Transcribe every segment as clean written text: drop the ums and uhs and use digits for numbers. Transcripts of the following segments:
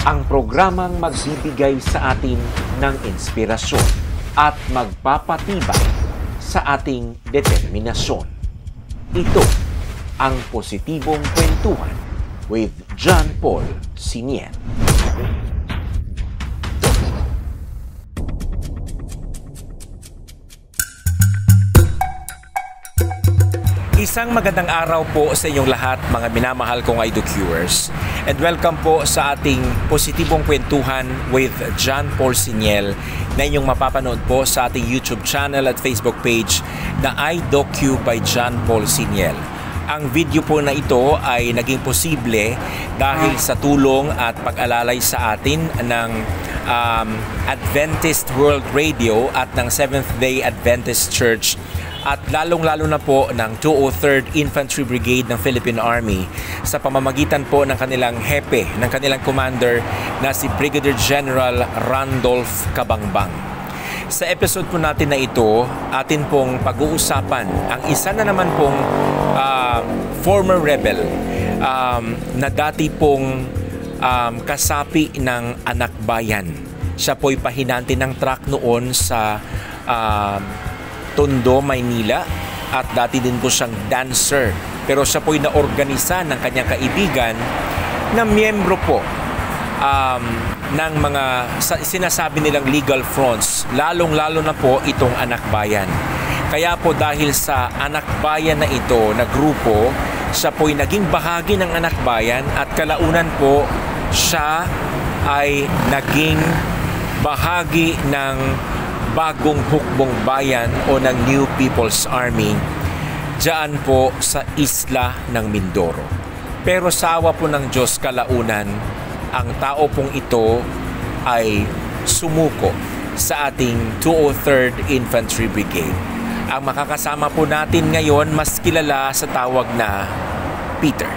Ang programang magbibigay sa atin ng inspirasyon at magpapatibay sa ating determinasyon. Ito ang Positibong Kwentuhan with John Paul Siniel. Isang magandang araw po sa inyong lahat, mga minamahal kong IDOCuers. And welcome po sa ating Positibong Kwentuhan with John Paul Siniel na inyong mapapanood po sa ating YouTube channel at Facebook page na IDOCu by John Paul Siniel. Ang video po na ito ay naging posible dahil sa tulong at pag-alalay sa atin ng Adventist World Radio at ng Seventh-day Adventist Church at lalong-lalo na po ng 203rd Infantry Brigade ng Philippine Army sa pamamagitan po ng kanilang hepe, ng kanilang commander na si Brigadier General Randolph Cabangbang. Sa episode po natin na ito, atin pong pag-uusapan ang isa na naman pong former rebel na dati pong kasapi ng anak bayan. Siya po'y pahinante ng truck noon sa Tondo, Maynila, at dati din po siyang dancer. Pero siya po'y naorganisa ng kanyang kaibigan na miyembro po ng mga sinasabi nilang legal fronts, lalong-lalo na po itong anak bayan. Kaya po dahil sa anak bayan na ito na grupo, siya po'y naging bahagi ng anak bayan at kalaunan po siya ay naging bahagi ng bagong hukbong bayan o ng New People's Army diyan po sa isla ng Mindoro. Pero sa awa po ng Diyos kalaunan, ang tao pong ito ay sumuko sa ating 203rd Infantry Brigade. Ang makakasama po natin ngayon mas kilala sa tawag na Peter.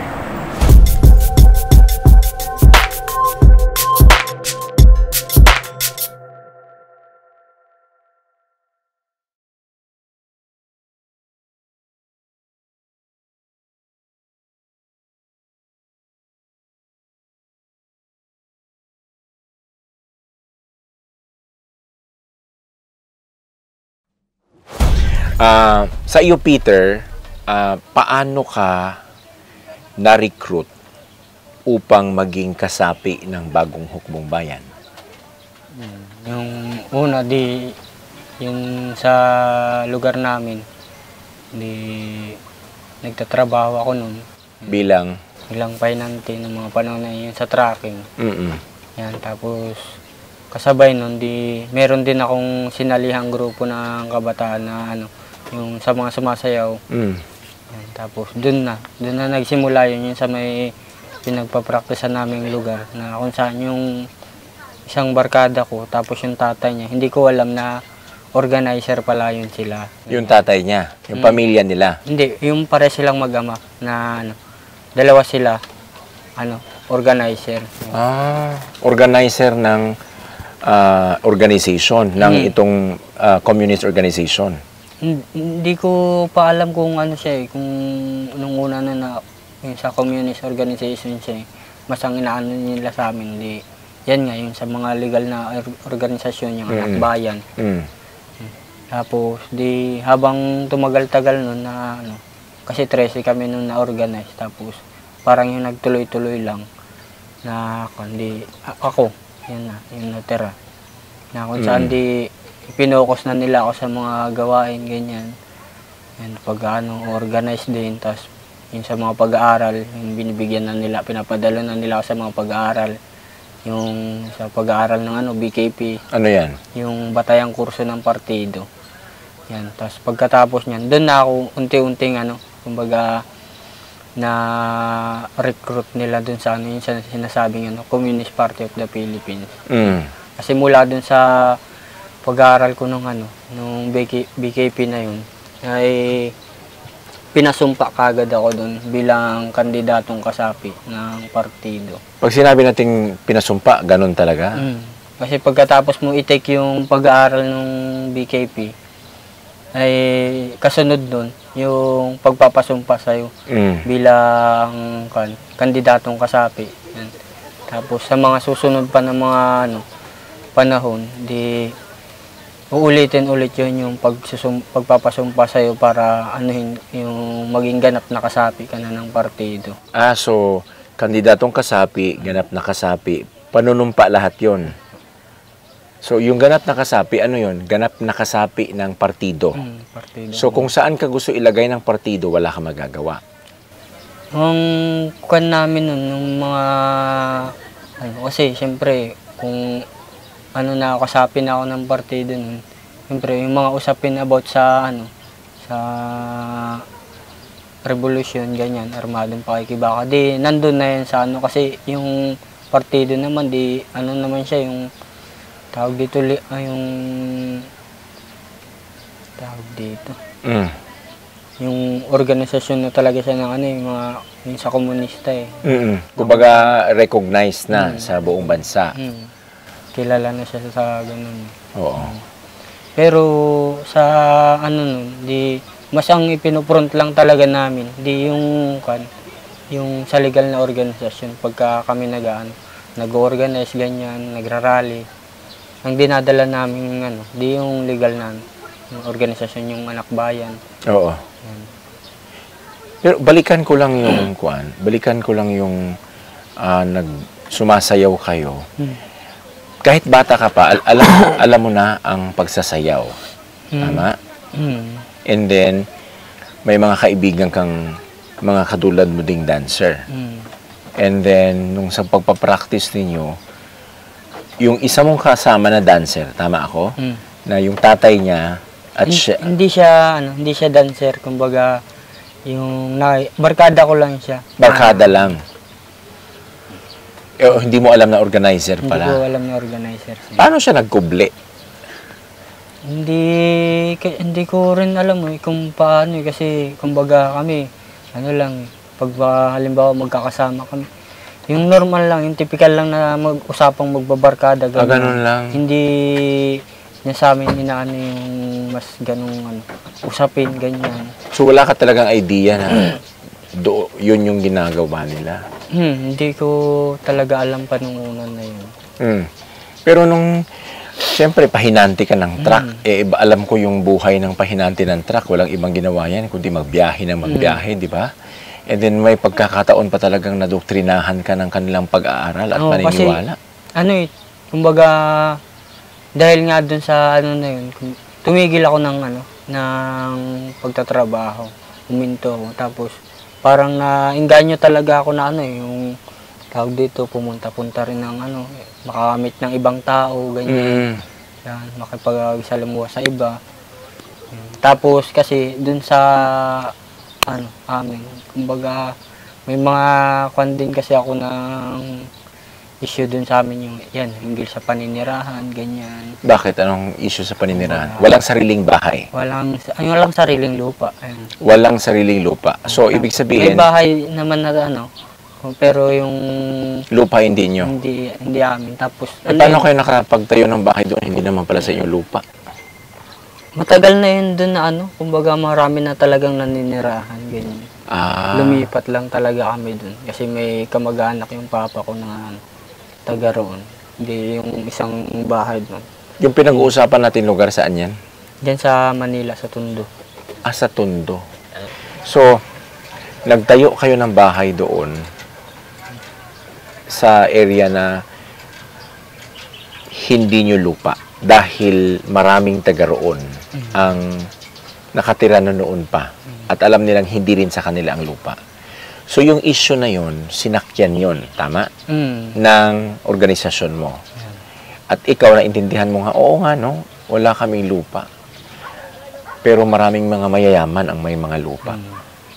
Sa iyo, Peter, paano ka na-recruit upang maging kasapi ng bagong hukbong bayan? Yung una, yung sa lugar namin, nagtatrabaho ako noon. Bilang pahinante ng mga panahon na yun sa tracking. Yan, tapos kasabay nun, meron din akong sinalihang grupo ng kabataan na yung sa mga sumasayaw. Yan, tapos doon na nagsimula yun sa may pinagpapraktisan naming lugar na kung saan yung isang barkada ko, tapos yung tatay niya, hindi ko alam na organizer pala yun sila. Yung tatay niya, yung pamilya nila? Hindi, yung pare silang mag-ama na dalawa sila, organizer. Organizer ng organization, ng itong communist organization. Hindi ko pa alam kung ano siya kung nung una na sa communist organization siya mas ang inaano nila sa amin, yan nga, yung sa mga legal na organisasyon, yung anak bayan. Tapos, habang tumagal-tagal nun na, kasi 13 kami nun na-organize, tapos, parang yung nagtuloy-tuloy lang, na, ako, yan na, yung natira. Na kung saan pinokos na nila ako sa mga gawain, ganyan. Yan, organize din, tapos, yung sa mga pag-aaral, yung binibigyan na nila, pinapadala na nila ako sa mga pag-aaral. Yung sa pag-aaral ng BKP. Ano yan? Yung batayang kurso ng partido. Yan, tapos pagkatapos niyan, doon na ako unti-unting kumbaga na recruit nila doon sa yung sinasabing Communist Party of the Philippines. Kasi mula doon sa pag-aaral ko nung BKP na yun, ay pinasumpa kagad ako doon bilang kandidatong kasapi ng partido. Pag sinabi nating pinasumpa, ganun talaga? Kasi pagkatapos mo i-take yung pag-aaral ng BKP, ay kasunod doon yung pagpapasumpa sa'yo bilang kandidatong kasapi. Tapos sa mga susunod pa ng mga panahon, di uulitin ulit yun yung pagpapasumpa sa'yo para yung maging ganap na kasapi ka na ng partido. So, kandidatong kasapi, ganap na kasapi, panunumpa lahat yon. So, yung ganap na kasapi, ano yun? Ganap na kasapi ng partido. Partido. So, kung saan ka gusto ilagay ng partido, wala ka magagawa. Ang kwan namin nun, yung mga, kasi siyempre, kung na ako, kasapi na ako ng partido nun, siyempre, yung mga usapin about sa, sa revolution, ganyan, armadong pakikibaka, di, nandun na yan sa kasi yung partido naman, di, naman siya, yung, tawag dito, yung organisasyon na talaga siya ng yung sa komunista eh. Kumbaga, recognized na sa buong bansa. Kilala na siya sa ganun. Oo. Pero sa di mas ang ipinopront lang talaga namin, di yung sa legal na organisasyon pagka kami nag-organize ganyan, nagrarally. Ang dinadala namin di yung legal na yung organisasyon, yung anak bayan. Oo. Yan. Pero balikan ko lang yung balikan ko lang yung sumasayaw kayo. Kahit bata ka pa, alam mo na ang pagsasayaw. Tama? And then, may mga kaibigan kang mga katulad mo ding dancer. And then, nung sa pagpapractice ninyo, yung isa mong kasama na dancer, tama ako? Na yung tatay niya at siya... Hindi siya dancer, kumbaga, yung barkada ko lang siya. Barkada lang. Hindi mo alam na organizer pala. Hindi ko alam na organizer siya. Paano siya nagkuble? Hindi ko rin alam kung paano kasi kumbaga kami, pag halimbawa magkakasama kami, yung normal lang, yung typical lang na usapang magbabarkada. Ganun lang. Hindi niya sa amin yung mas ganung usapin, ganyan. So wala ka talagang idea na yun yung ginagawa nila? Hindi ko talaga alam pa nung una na yun. Pero nung, siyempre, pahinante ka ng truck. Alam ko yung buhay ng pahinante ng truck. Walang ibang ginawa yan, kundi magbiyahe ng magbiyahe, di ba? And then may pagkakataon pa talagang nadoktrinahan ka ng kanilang pag-aaral at paniniwala. Kasi, kumbaga, dahil nga dun sa na yun, tumigil ako ng pagtatrabaho. Huminto ako. Tapos, parang nainganyo talaga ako na yung tawag dito, pumunta-punta rin ng makakamit ng ibang tao, ganyan. Yan, makipag-salamuha sa iba. Tapos kasi dun sa amin, kumbaga may mga din kasi ako ng issue dun sa amin yung hinggil sa paninirahan, ganyan. Bakit? Anong issue sa paninirahan? Walang sariling bahay? Walang sariling lupa. Ayan. Walang sariling lupa. So, ibig sabihin... May bahay naman na pero yung... Lupa hindi nyo? Hindi amin. Tapos... paano kayo nakapagtayo ng bahay doon? Hindi naman pala sa inyong lupa. Matagal na yun doon na kumbaga marami na talagang naninirahan, ganyan. Lumipat lang talaga kami doon. Kasi may kamag-anak yung papa ko na taga roon. Hindi yung isang bahay doon. Yung pinag-uusapan natin lugar, saan yan? Diyan sa Manila, sa Tondo. Sa Tondo. So, nagtayo kayo ng bahay doon sa area na hindi nyo lupa dahil maraming taga roon ang nakatira na noon pa at alam nilang hindi rin sa kanila ang lupa. So, yung issue na yon, sinakyan yon, tama? Ng organisasyon mo. At ikaw, naintindihan mo nga, oo nga, no? Wala kaming lupa. Pero maraming mga mayayaman ang may mga lupa.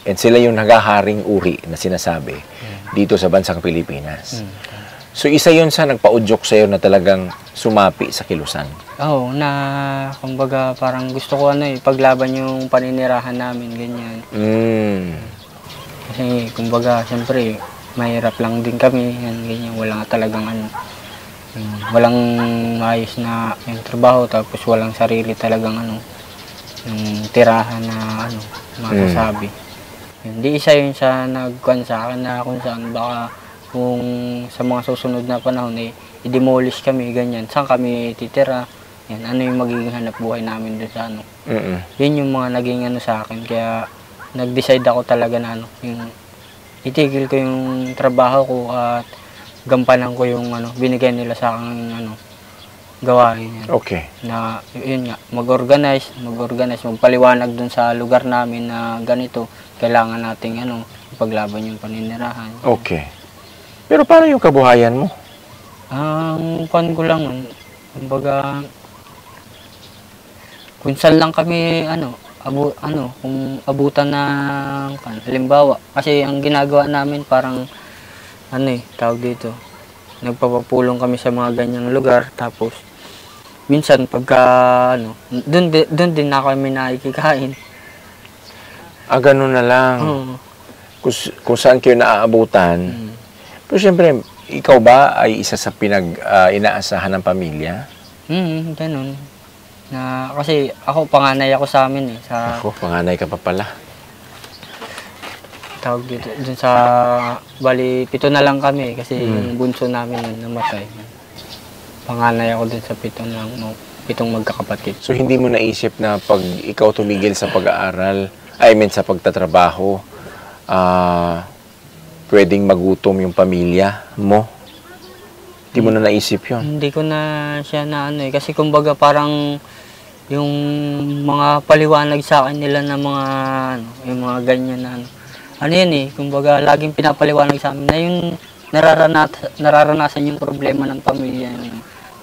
And sila yung naghaharing uri na sinasabi dito sa bansang Pilipinas. So, isa yun sa nagpa-udyok sa'yo na talagang sumapi sa kilusan. Oo, kumbaga parang gusto ko paglaban yung paninirahan namin, ganyan. Kasi, kumbaga, siyempre, mahirap lang din kami, ganyan, wala talagang walang maayos na yung trabaho, tapos walang sarili talagang yung tirahan na masasabi. Hindi isa yun sa nagkuhan sa akin na kung saan baka kung sa mga susunod na panahon i-demolish kami, ganyan. Saan kami titira? Yan, ano yung magiging hanap buhay namin doon sa ano. Yun yung mga naging ano sa akin. Kaya nag-decide ako talaga na ano, yung itigil ko yung trabaho ko at gampanan ko yung ano, binigay nila sa akin ano, gawain yan. Okay. Na yun nga, mag-organize, magpaliwanag dun sa lugar namin na ganito, kailangan nating ano, ipaglaban yung paninirahan. Okay. Pero paano yung kabuhayan mo? Ang kwan ko lang, kumbaga, kung saan lang kami, ano, kung abutan ng, halimbawa, kasi ang ginagawa namin parang, tawag dito, nagpapapulong kami sa mga ganyang lugar, tapos, minsan pagka, dun din na kami nakikikain. Ganun na lang. Kung saan kayo naaabutan. Pero siyempre, ikaw ba ay isa sa inaasahan ng pamilya? Ganun. Kasi ako, panganay ako sa amin Ako, panganay ka pa pala. Tawag dito, dun sa, bali, 7 na lang kami kasi yung bunso namin namatay. Panganay ako dun sa 7 magkakapatid. So, hindi mo naisip na pag ikaw tumigil sa pag-aaral, sa pagtatrabaho, pwedeng magutom yung pamilya mo? Hindi mo na naisip yun? Hindi ko na siya kasi kumbaga parang yung mga paliwanag sa akin nila na mga, yung mga ganyan na kumbaga laging pinapaliwanag sa amin na yung nararanasan yung problema ng pamilya.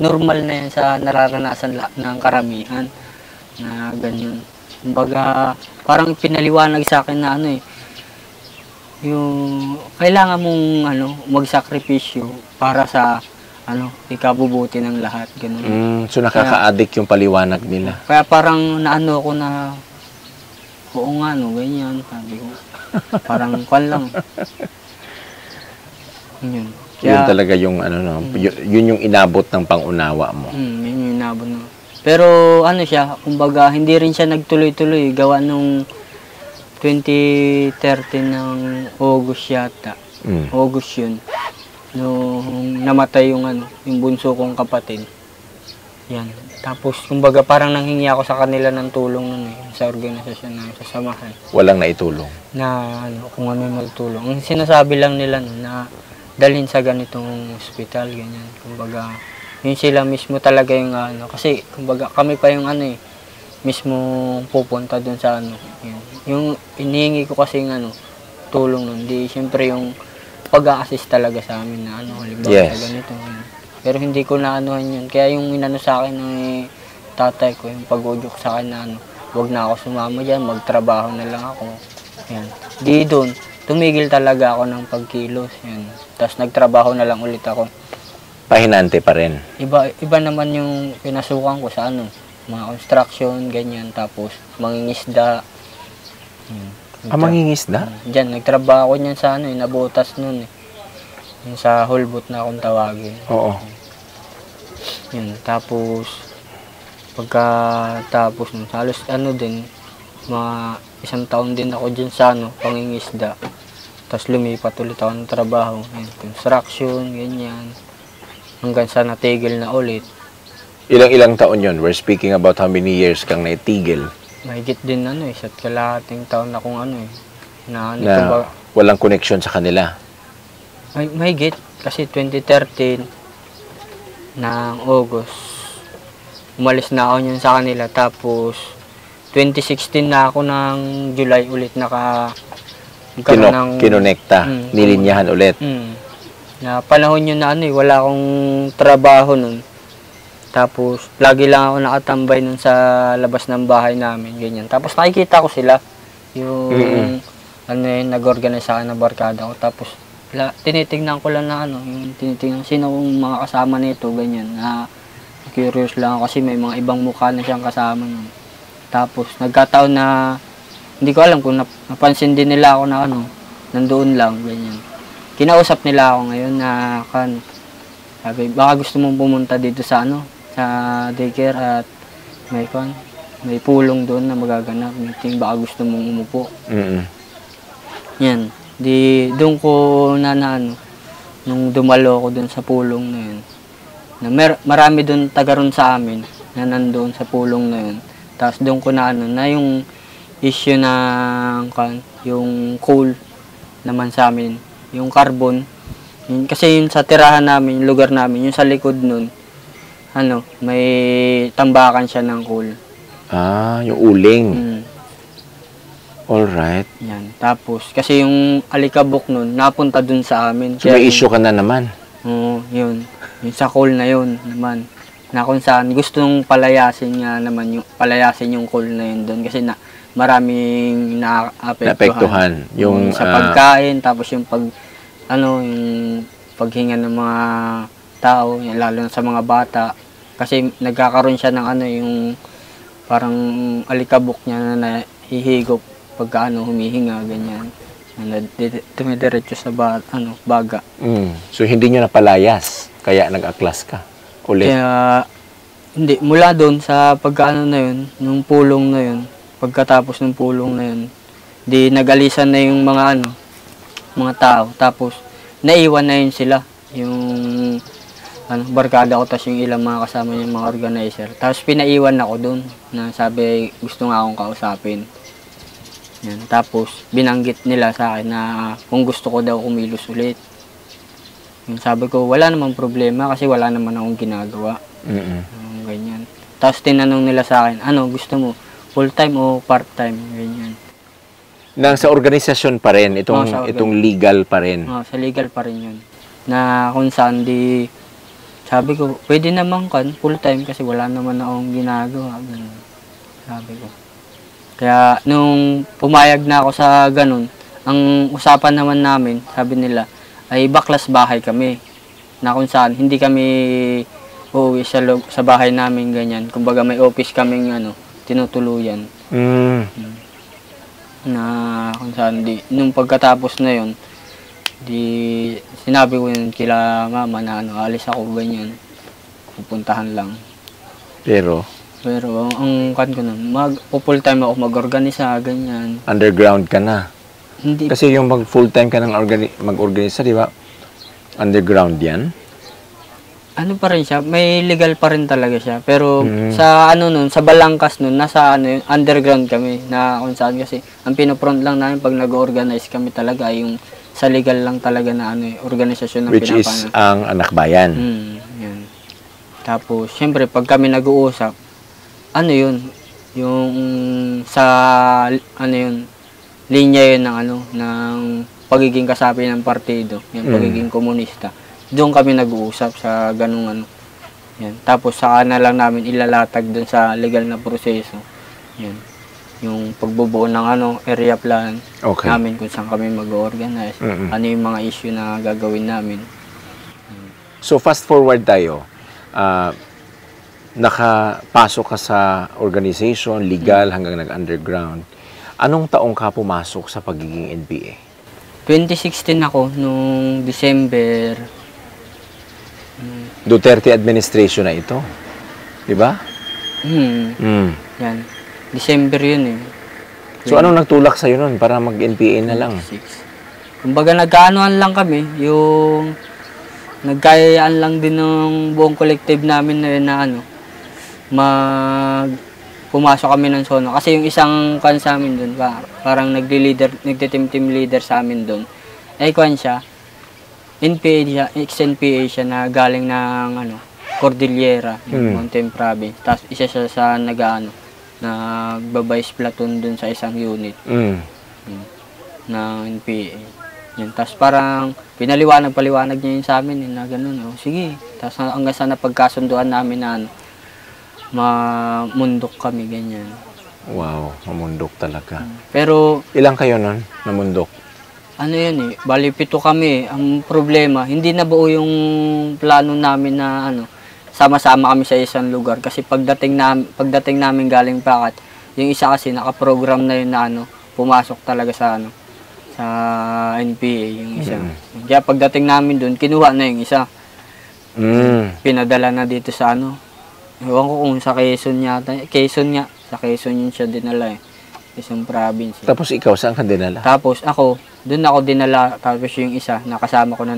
Normal na yan sa nararanasan ng karamihan na ganyan. Kumbaga parang pinaliwanag sa akin na yung kailangan mong magsakripisyo para sa ikabubuti ng lahat, ganun. So nakaka-addict yung paliwanag nila. Kaya parang ako na oo nga ganyan, sabi ko. Parang kwan lang. Yun. Kaya, yun talaga yung yun yung inabot ng pangunawa mo. Yun yung inabot na. Pero siya, kumbaga hindi rin siya nagtuloy-tuloy gawa nung 2013 ng August yata. August yun. Nung namatay yung bunso kong kapatid. Yan. Tapos kumbaga parang nanghingi ako sa kanila ng tulong nun sa organisasyon na sasamahan. Walang naitulong. Na kung ano yung magtulong. Ang sinasabi lang nila na dalhin sa ganitong ospital, ganyan. Kumbaga, yun sila mismo talaga yung kasi kumbaga kami pa yung mismo pupunta dun sa yun. Yung inihingi ko kasi tulong nun, di siyempre yung pag-a-assist talaga sa amin na halimbawa sa ganito. Pero hindi ko na yun. Kaya yung sa akin ng tatay ko, yung pag-udyok sa akin na huwag na ako sumama dyan, magtrabaho na lang ako. Yan. Di doon, tumigil talaga ako ng pagkilos. Yan. Tapos nagtrabaho na lang ulit ako. Pahinante pa rin? Iba naman yung pinasukan ko sa mga construction, ganyan. Tapos mangingisda. Mangingisda? Diyan, nagtrabaho ko niyan sa nabutas nun yung sa Holbot na akong tawagin. Oo. Yun, tapos pagkatapos nun, halos din, mga 1 taon din ako dyan sa pangingisda. Tapos lumipat ulit ako ng trabaho. Yun, construction, ganyan. Hanggang sa natigil na ulit. Ilang taon yun? We're speaking about how many years kang naitigil? Mahigit din isa't kalahating taon akong na walang connection sa kanila? Mahigit. Kasi 2013 ng August, umalis na ako niyan sa kanila. Tapos 2016 na ako ng July ulit kinonekta, nilinyahan ulit. Na panahon yun na wala akong trabaho nun. Tapos, lagi lang ako nakatambay nun sa labas ng bahay namin, ganyan. Tapos, nakikita ko sila, yung, nag-organize sa akin na barkada ko. Tapos, tinitingnan ko lang na yung tinitingnan, sino yung mga kasama nito, ganyan. Curious lang ako kasi may mga ibang mukha na siyang kasama nun. Tapos, nagkataon na, hindi ko alam kung napansin din nila ako na nandoon lang, ganyan. Kinausap nila ako ngayon na, sabi, baka gusto mong pumunta dito sa sa daycare at may pulong doon na magaganap. Meeting, baka gusto mong umupo. Yan. Di doon ko na nung dumalo ako dun sa pulong na yun, na marami dun taga ron sa amin na nandoon sa pulong na yun. Tapos doon ko na ano, na yung issue ng yung coal naman sa amin, yung carbon. Yun, kasi yun sa tirahan namin, yung lugar namin, yung sa likod nun, ano, may tambakan siya ng coal. Ah, yung uling. Mm. Alright. Yan. Tapos, kasi yung alikabok nun, napunta dun sa amin. So may issue ka na naman. Oo, yun. Yung sa coal na yun naman. Na kung saan gustong palayasin nga naman yung palayasin yung coal na yun doon kasi maraming naapektuhan yung sa pagkain, tapos yung yung paghinga ng mga tao, lalo na sa mga bata kasi nagkakaroon siya ng yung parang alikabok niya na nahihigop pagka humihinga ganyan. Tumidiretso sa baga. So hindi niyo napalayas kaya nag-aklas ka ulit. Kaya, hindi, mula doon sa pagkaano na yun, nung pulong na yun, pagkatapos ng pulong na yun, di nagalisan na yung mga tao. Tapos, naiwan na yun sila. Yung, barkada ko, tapos yung ilang mga kasama niya, mga organizer. Tapos, pinaiwan ako doon, na sabi, gusto nga akong kausapin. Yan. Tapos, binanggit nila sa akin na kung gusto ko daw kumilos ulit. Sabi ko, wala namang problema kasi wala naman akong ginagawa. Ganyan. Tapos tinanong nila sa akin, gusto mo? Full-time o part-time? Ganyan. Sa organisasyon pa rin, itong legal pa rin. Sa legal pa rin yun. Na kung saan sabi ko, pwede naman full-time kasi wala naman akong ginagawa. Ganyan. Sabi ko. Kaya nung pumayag na ako sa ganun, ang usapan naman namin, sabi nila, ay baklas bahay kami na kung saan hindi kami uuwi sa bahay namin ganyan. Kumbaga may office kaming tinutuluyan. Na kung saan nung pagkatapos na yon sinabi ko yun kila mama na alis ako ganyan. Pupuntahan lang. Pero ang ko nun, full time ako mag-organisa ganyan. Underground ka na. Hindi. Kasi yung full-time ka ng mag-organisa, di ba? Underground yan? Ano pa rin siya, may legal pa rin talaga siya. Pero sa sa Balangkas nun, nasa underground kami. Na kung saan kasi, ang pinopront lang namin pag nag-organize kami talaga, yung sa legal lang talaga na organisasyon ng Which is ang Anak Bayan. Yan. Tapos, syempre, pag kami nag-uusap, yun, yung sa, linya yun ng pagiging kasapi ng partido, yung pagiging komunista. Doon kami nag-uusap sa ganung Yan. Tapos saka na lang namin ilalatag doon sa legal na proseso. Yan. Yung pagbubuo ng area plan namin kung saan kami mag-organize. Ano yung mga issue na gagawin namin. So fast forward tayo. Nakapasok ka sa organization, legal hanggang nag-underground. Anong taong ka pumasok sa pagiging NPA? 2016 ako, nung December. Duterte administration na ito. Di ba? Yan. December yun eh. So anong nagtulak sa'yo nun para mag-NPA na lang? Kumbaga nagkaanoan lang kami, yung nagkayaan lang din ng buong collective namin na yun na pumasok kami ng sono. Kasi yung isang sa amin doon, parang nagte-team leader sa amin doon. Siya, NPA siya, ex-NPA siya na galing ng Cordillera, yung Mountain Province. Tapos isa siya sa nagbabayis platoon doon sa isang unit na NPA. Yun. Tapos parang paliwanag niya yun sa amin na gano'n. Sige. Tapos hanggang sa napagkasunduan namin na mamundok kami, ganyan. Wow, mamundok talaga. Pero, ilang kayo nun, namundok? Yun bali 7 kami. Ang problema, hindi nabuo yung plano namin na sama-sama kami sa isang lugar. Kasi pagdating namin galing Pakat, yung isa kasi nakaprogram na yun na pumasok talaga sa sa NPA, yung isa. Kaya pagdating namin doon, kinuha na yung isa. Pinadala na dito sa ewan ko kung sa Quezon yata. Sa Quezon yun siya dinala Quezon province. Tapos ikaw, saan ka dinala? Tapos doon ako dinala. Tapos yung isa, nakasama ko na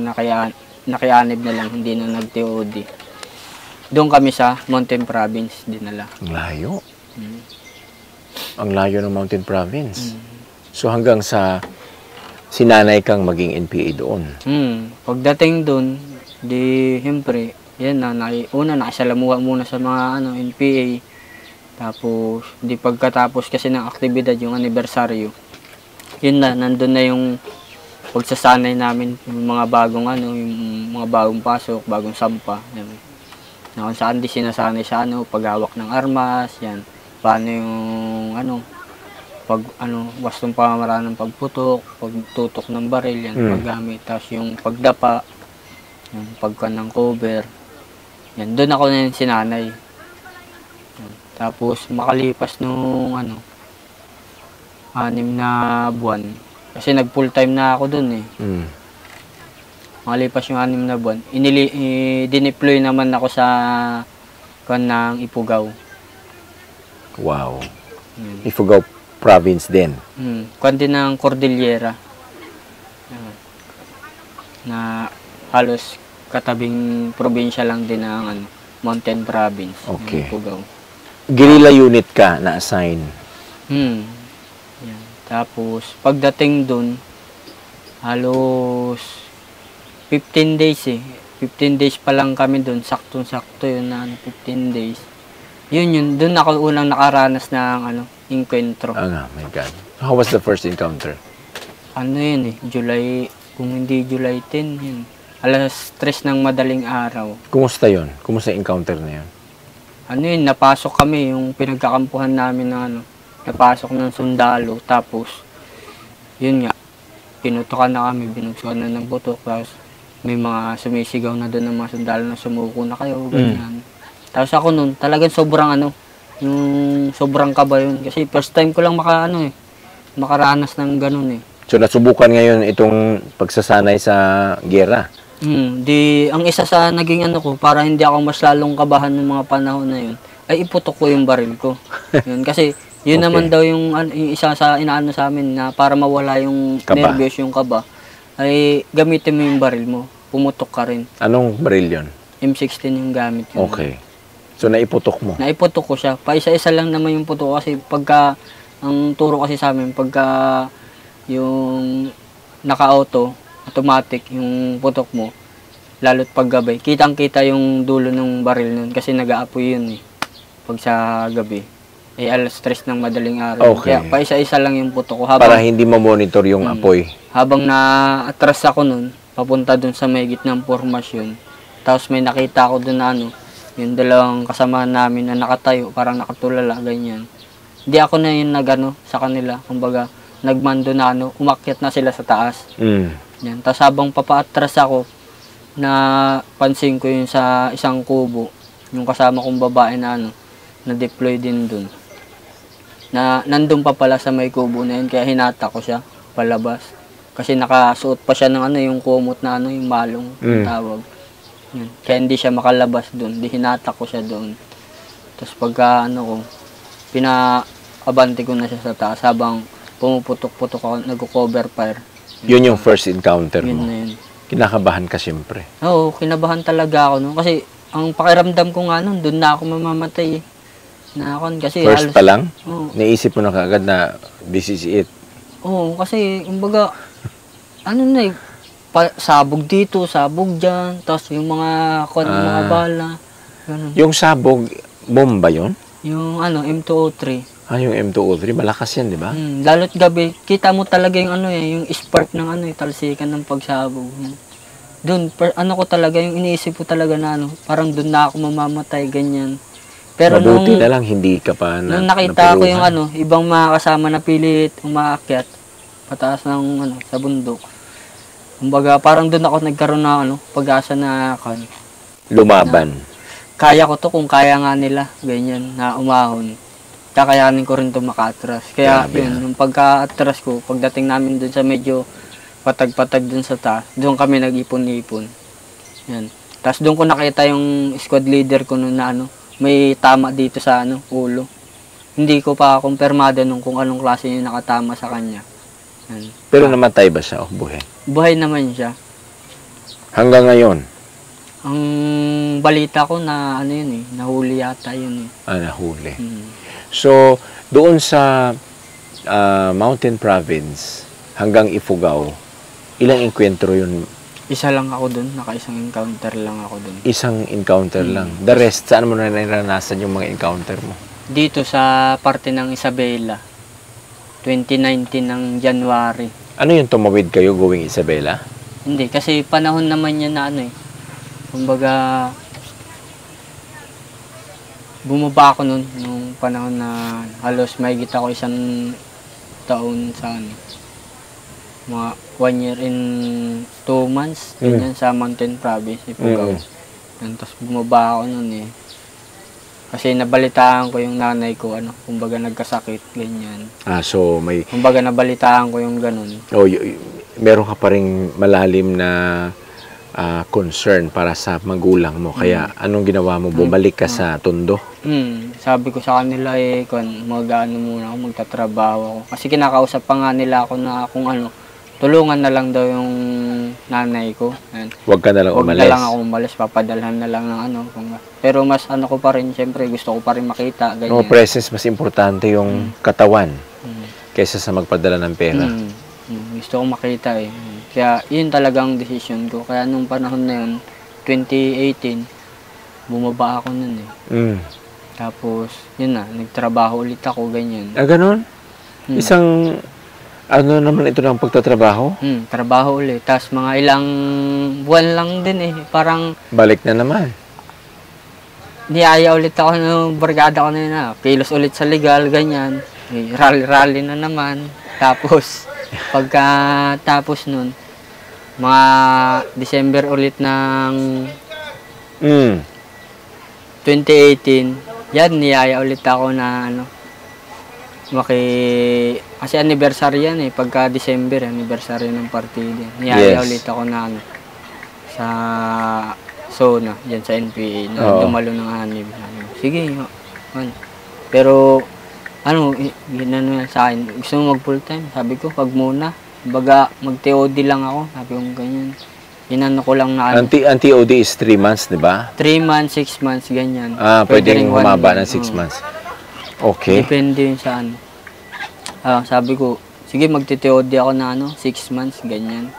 nakianib na lang, hindi na nag-TOD. Doon kami sa Mountain Province dinala. Ang layo. Mm. Ang layo ng Mountain Province. Mm. So hanggang sa sinanay kang maging NPA doon. Pagdating doon, di siyempre, yan na, nakisalamuha muna sa mga NPA. Tapos, di pagkatapos kasi ng aktibidad, yung anibersaryo, yun na, nandun na yung pagsasanay namin, yung mga bagong yung mga bagong pasok, bagong sampa. Yan. Na kung saan di sinasanay sa paghawak ng armas, yan. Paano yung wastong pamamaraan ng pagputok, pagtutok ng baril, yan, paggamit. Tapos yung pagdapa, yung pagkan ng cover. Yan, doon ako na yung sinanay. Yan. Tapos makalipas nung 6 na buwan, kasi nag full time na ako doon eh. Makalipas yung 6 na buwan, dineploy naman ako sa ng Ifugao. Wow. Ifugao Province din. Kuwan din ng Cordillera. Na halos katabing probinsya lang din ng Mountain Province. Okay. Ifugao. Guerrilla unit ka na-assign. Yan. Tapos, pagdating dun, halos 15 days eh. 15 days pa lang kami dun. Saktong-sakto yun na 15 days. Yun. Dun ako unang nakaranas ng encuentro. My God. How was the first encounter? Yun eh, kung hindi July 10, yun. Alas 3 ng madaling araw. Kumusta yun? Kumusta encounter na yun? Napasok kami, yung pinagkakampuhan namin na napasok ng sundalo. Tapos, yun nga, pinutukan na kami, binugsukan na ng putok. Tapos, may mga sumisigaw na doon ng mga sundalo na sumuko na kayo, ganyan. Tapos ako nun, talagang sobrang yung sobrang kaba yun. Kasi first time ko lang makaranas ng ganun eh. So, nasubukan ngayon itong pagsasanay sa gera? Ang isa sa naging ko, para hindi ako mas lalong kabahan ng mga panahon na yun, ay iputok ko yung baril ko. Yun, kasi yun Okay. naman daw yung isa sa inaano sa amin na para mawala yung Kaba. nervyos, yung kaba, ay gamitin mo yung baril mo. Pumutok ka rin. Anong baril yun? M16 yung gamit yun. Okay. So, naiputok mo? Naiputok ko siya. Paisa-isa lang naman yung putok kasi ang turo kasi sa amin, pagka yung naka-auto, automatic yung putok mo, lalo't paggabi, kitang-kita yung dulo ng baril nun kasi nag-aapoy yun eh. Pag sa gabi, alas 3 ng madaling araw. Okay. Kaya paisa-isa lang yung putok ko. Para hindi ma-monitor yung apoy. Habang na-atras ako nun, papunta dun sa may gitnang formasyon, tapos may nakita ako dun na yung dalawang kasamahan namin na nakatayo, parang nakatulala, ganyan. Hindi ako na yung sa kanila, kumbaga, nagmando na umakyat na sila sa taas. Yan. Tapos habang papaatras ako, na pansin ko yun sa isang kubo, yung kasama kong babae na na-deploy din dun. Na nandun pa pala sa may kubo na yun, kaya hinata ko siya palabas. Kasi nakasuot pa siya ng yung kumot na yung malong tawag. Yan. Kaya hindi siya makalabas dun, di hinata ko siya doon. Tapos pagka pinaabante ko na siya sa taas habang pumuputok-putok ako, nag-cover fire. Yun yung first encounter Yun mo. na yun. Kinakabahan ka siyempre. Oo, kinabahan talaga ako no. Kasi ang pakiramdam ko nga nun, doon na ako mamamatay eh. Kasi First pa lang, Oo. naisip mo na kaagad na this is it. Oo, kasi kumbaga, sabog dito, sabog dyan, tapos yung mga mga bala, ganun. Yung sabog, bomba yun? Yung M203. Yung M203, malakas yan, di ba? Lalo't gabi, kita mo talaga yung yung spark ng talsikan ng pagsabog. Doon, ko talaga, yung iniisip ko talaga na parang doon na ako mamamatay, ganyan. Pero Mabuti na lang, hindi ka pa nung nakita ko yung ibang mga kasama na pilit, umaakyat, pataas ng sa bundok. Kumbaga, parang doon ako nagkaroon na pag-asa na lumaban. kaya ko to kung kaya nga nila, ganyan, na umahon. Kakayanin ko rin ito maka-atras. Kaya Grabe, yun, nung pagka-atras ko, pagdating namin dun sa medyo patag-patag dun sa taas, doon kami nag-ipon-ipon. Yan. Tapos doon ko nakita yung squad leader ko noon na may tama dito sa ulo. Hindi ko pa kumpirmado nung kung anong klase yung nakatama sa kanya. Yan. Pero namatay ba siya o buhay? Buhay naman siya. Hanggang ngayon, Ang balita ko na ano yun nahuli yata yun nahuli. Mm. So, doon sa Mountain Province hanggang Ifugao, ilang enkwentro yun? Isa lang ako dun, naka-isang encounter lang ako dun. Isang encounter lang. The rest, saan mo na naranasan yung mga encounter mo? Dito sa parte ng Isabela, 2019 ng January. Ano yung tumawid kayo going Isabela? Hindi, kasi panahon naman yan na kumbaga, bumaba ako nun, nung panahon na halos mahigit ako isang taon sa mga 1 year and 2 months, ganyan sa Mountain Province, Ifugao. Tapos bumaba ako nun Kasi nabalitaan ko yung nanay ko, kumbaga nagkasakit, ganyan. So may... Kumbaga nabalitaan ko yung ganun. Meron ka pa ring malalim na concern para sa magulang mo. Kaya anong ginawa mo? Bumalik ka sa Tondo? Sabi ko sa kanila mag-ano muna ako, magtatrabaho ako. Kasi kinakausap pa nga nila ako na kung tulungan na lang daw yung nanay ko. Huwag ka na lang umalis. Huwag na lang ako umalis, papadalhan na lang ng Pero mas ko pa rin, syempre gusto ko pa rin makita. Ganyan. Presence, mas importante yung katawan kaysa sa magpadala ng pera. Gusto ko makita Kaya yun talagang decision ko. Kaya nung panahon na yun, 2018, bumaba ako nun Tapos, yun nagtrabaho ulit ako, ganyan. Ganon? Isang, naman ito ng pagtatrabaho? Trabaho ulit. Tapos mga ilang buwan lang din Parang, balik na naman. niyaya ulit ako ng barkada ko na yun Kilos ulit sa legal, ganyan. Rally-rally na naman. Tapos, pagkatapos nun, mga December ulit ng 2018, yan, niyaya ulit ako na kasi anniversary yan pagka December, anniversary ng partido. Niyaya ulit ako na sa SONA, yan sa NPA, na dumalo ng anib. Sige, pero ginano sa akin, gusto mo mag full time? Sabi ko, pag muna. Baga, mag-TOD lang ako. Sabi ko ganyan. Inano ko lang na Ang TOD is 3 months, di ba? 3 months, 6 months, ganyan. Pwedeng humaba ng 6 months. Okay. Depende yun sa sabi ko, sige, magti-TOD ako na 6 months, ganyan.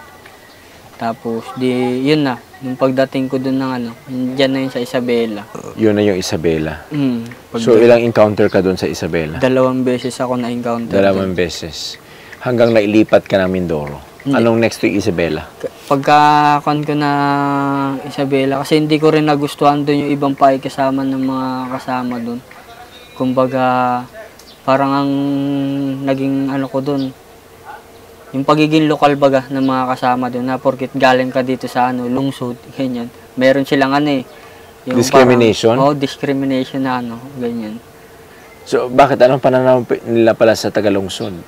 Tapos, yun na. Nung pagdating ko dun ng dyan na yun sa Isabela. Yun na yung Isabela. So, ilang encounter ka dun sa Isabela? 2 beses ako na-encounter. 2 beses. Hanggang nailipat ka ng Mindoro. Anong next to Isabela? Pagka-con ko na Isabela, kasi hindi ko rin nagustuhan doon yung ibang pakikasama ng mga kasama doon. Kumbaga, parang ang naging ko doon, yung pagiging lokal baga ng mga kasama doon, na porkit galing ka dito sa lungsod, ganyan. Meron silang yung discrimination? Parang, discrimination na ganyan. So, bakit? Anong pananaw nila pala sa Tagalungsod?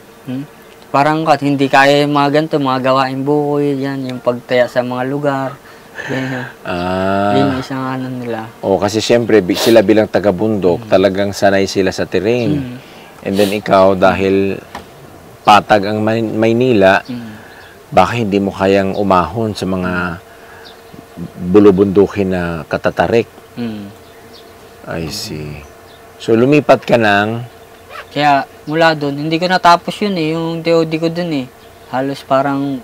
Parang hindi kaya yung mga ganito, mga gawain bukoy, yan, yung pagtaya sa mga lugar. Yan, yun yung isang nila. Kasi syempre, sila bilang taga-bundok, talagang sanay sila sa terrain. And then ikaw, dahil patag ang Maynila, baka hindi mo kayang umahon sa mga bulubundukin na katatarik. I see. So, lumipat ka ng... Kaya mula doon, hindi ko natapos yun yung TOD ko doon Halos parang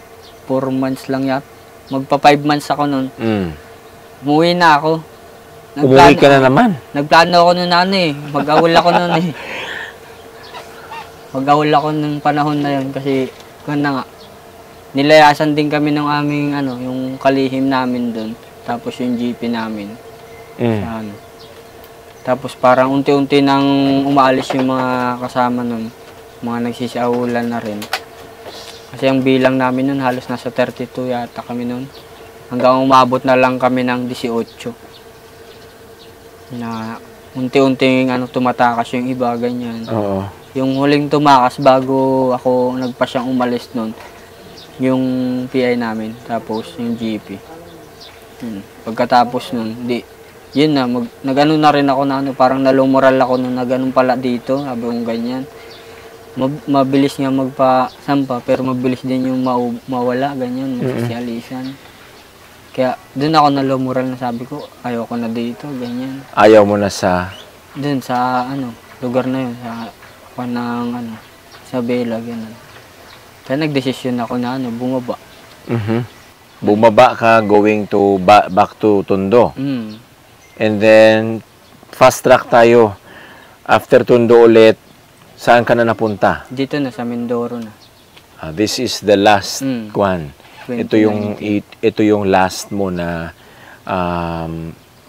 4 months lang yat. Magpa 5 months ako noon. Umuwi na ako. Umuwi ka na naman? Nagplano ako noon mag-awol ako noon Mag-awol ako nung panahon na yun kasi nga, nilayasan din kami ng aming yung kalihim namin doon. Tapos yung GP namin. Sa Tapos parang unti-unti nang umaalis yung mga kasama nun. Mga nagsisiahulan na rin. Kasi ang bilang namin nun halos nasa 32 yata kami nun. Hanggang umabot na lang kami ng 18. Na unti-unting tumatakas yung iba, ganyan. Oo. Yung huling tumakas bago ako nagpasyang umalis nun, yung PI namin, tapos yung GP. Pagkatapos nun, yun na, nagano na rin ako na parang nalumural ako nung nagano pala dito, sabi kong ganyan. Mabilis nga magpa-sampa, pero mabilis din yung mawala, ganyan, magsosyalisan. Kaya doon ako nalumural na sabi ko, ayoko na dito, ganyan. Ayaw mo na sa... Doon sa lugar na yun, sa panang sa Bela, ganun. Kaya nagdesisyon ako na bumaba. Bumaba ka going to back to Tondo. And then, fast track tayo. After Tondo ulit, saan ka na napunta? Dito na, sa Mindoro na. This is the last one. Ito yung last mo na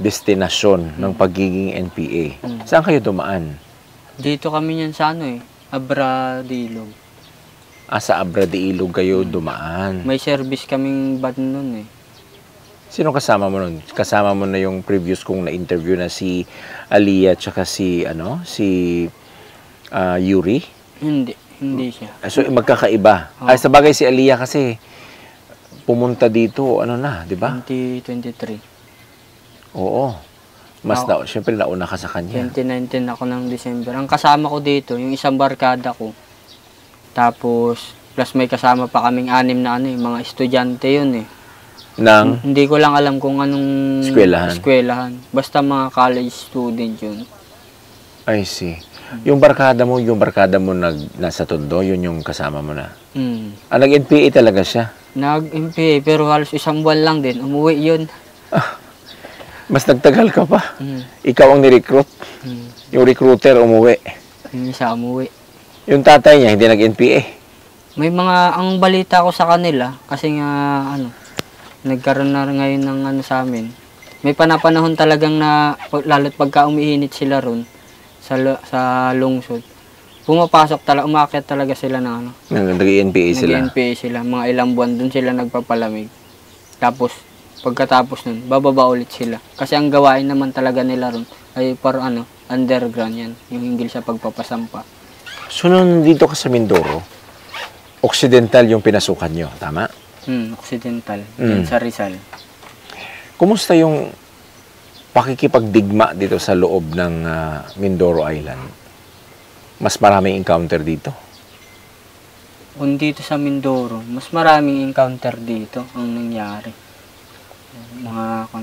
destinasyon ng pagiging NPA. Saan kayo dumaan? Dito kami niyan sa Abradilog. Sa Abradilog kayo dumaan. May service kaming van nun eh. Sino kasama mo nun? Kasama mo na yung previous kong na-interview na si Aliyah tsaka si Yuri? Hindi siya. So magkakaiba. Sa bagay si Aliyah kasi pumunta dito, di ba? 2023. Oo. Siyempre nauna ka sa kanya. 2019 ako ng December. Ang kasama ko dito, yung isang barkada ko. Tapos, plus may kasama pa kaming 6 na mga estudyante yun eh. Hindi ko lang alam kung anong eskwelahan. Basta mga college student yun. I see. Yung barkada mo nasa Tondo, yun yung kasama mo na? Nag-NPA talaga siya? Nag-NPA, pero halos isang buwan lang din. Umuwi yun. Mas nagtagal ka pa. Ikaw ang ni-recruit. Yung recruiter umuwi. Yung isa umuwi. Yung tatay niya, hindi nag-NPA? May ang balita ko sa kanila, kasi nga, nagkaroon na ngayon ng sa amin. May panahon talagang lalo't pagka umiinit sila ron, sa lungsod, umakyat talaga sila ng Nag-NPA sila? Nag-NPA sila. Mga ilang buwan doon sila nagpapalamig. Tapos, pagkatapos nun, bababa ulit sila. Kasi ang gawain naman talaga nila ron ay underground yan. Yung hinggil sa pagpapasampa. So, nung dito ka sa Mindoro, Occidental yung pinasukan nyo, tama? Occidental. Yan sa Rizal. Kumusta yung pakikipagdigma dito sa loob ng Mindoro Island? Mas maraming encounter dito? Kung dito sa Mindoro, mas maraming encounter dito ang nangyari.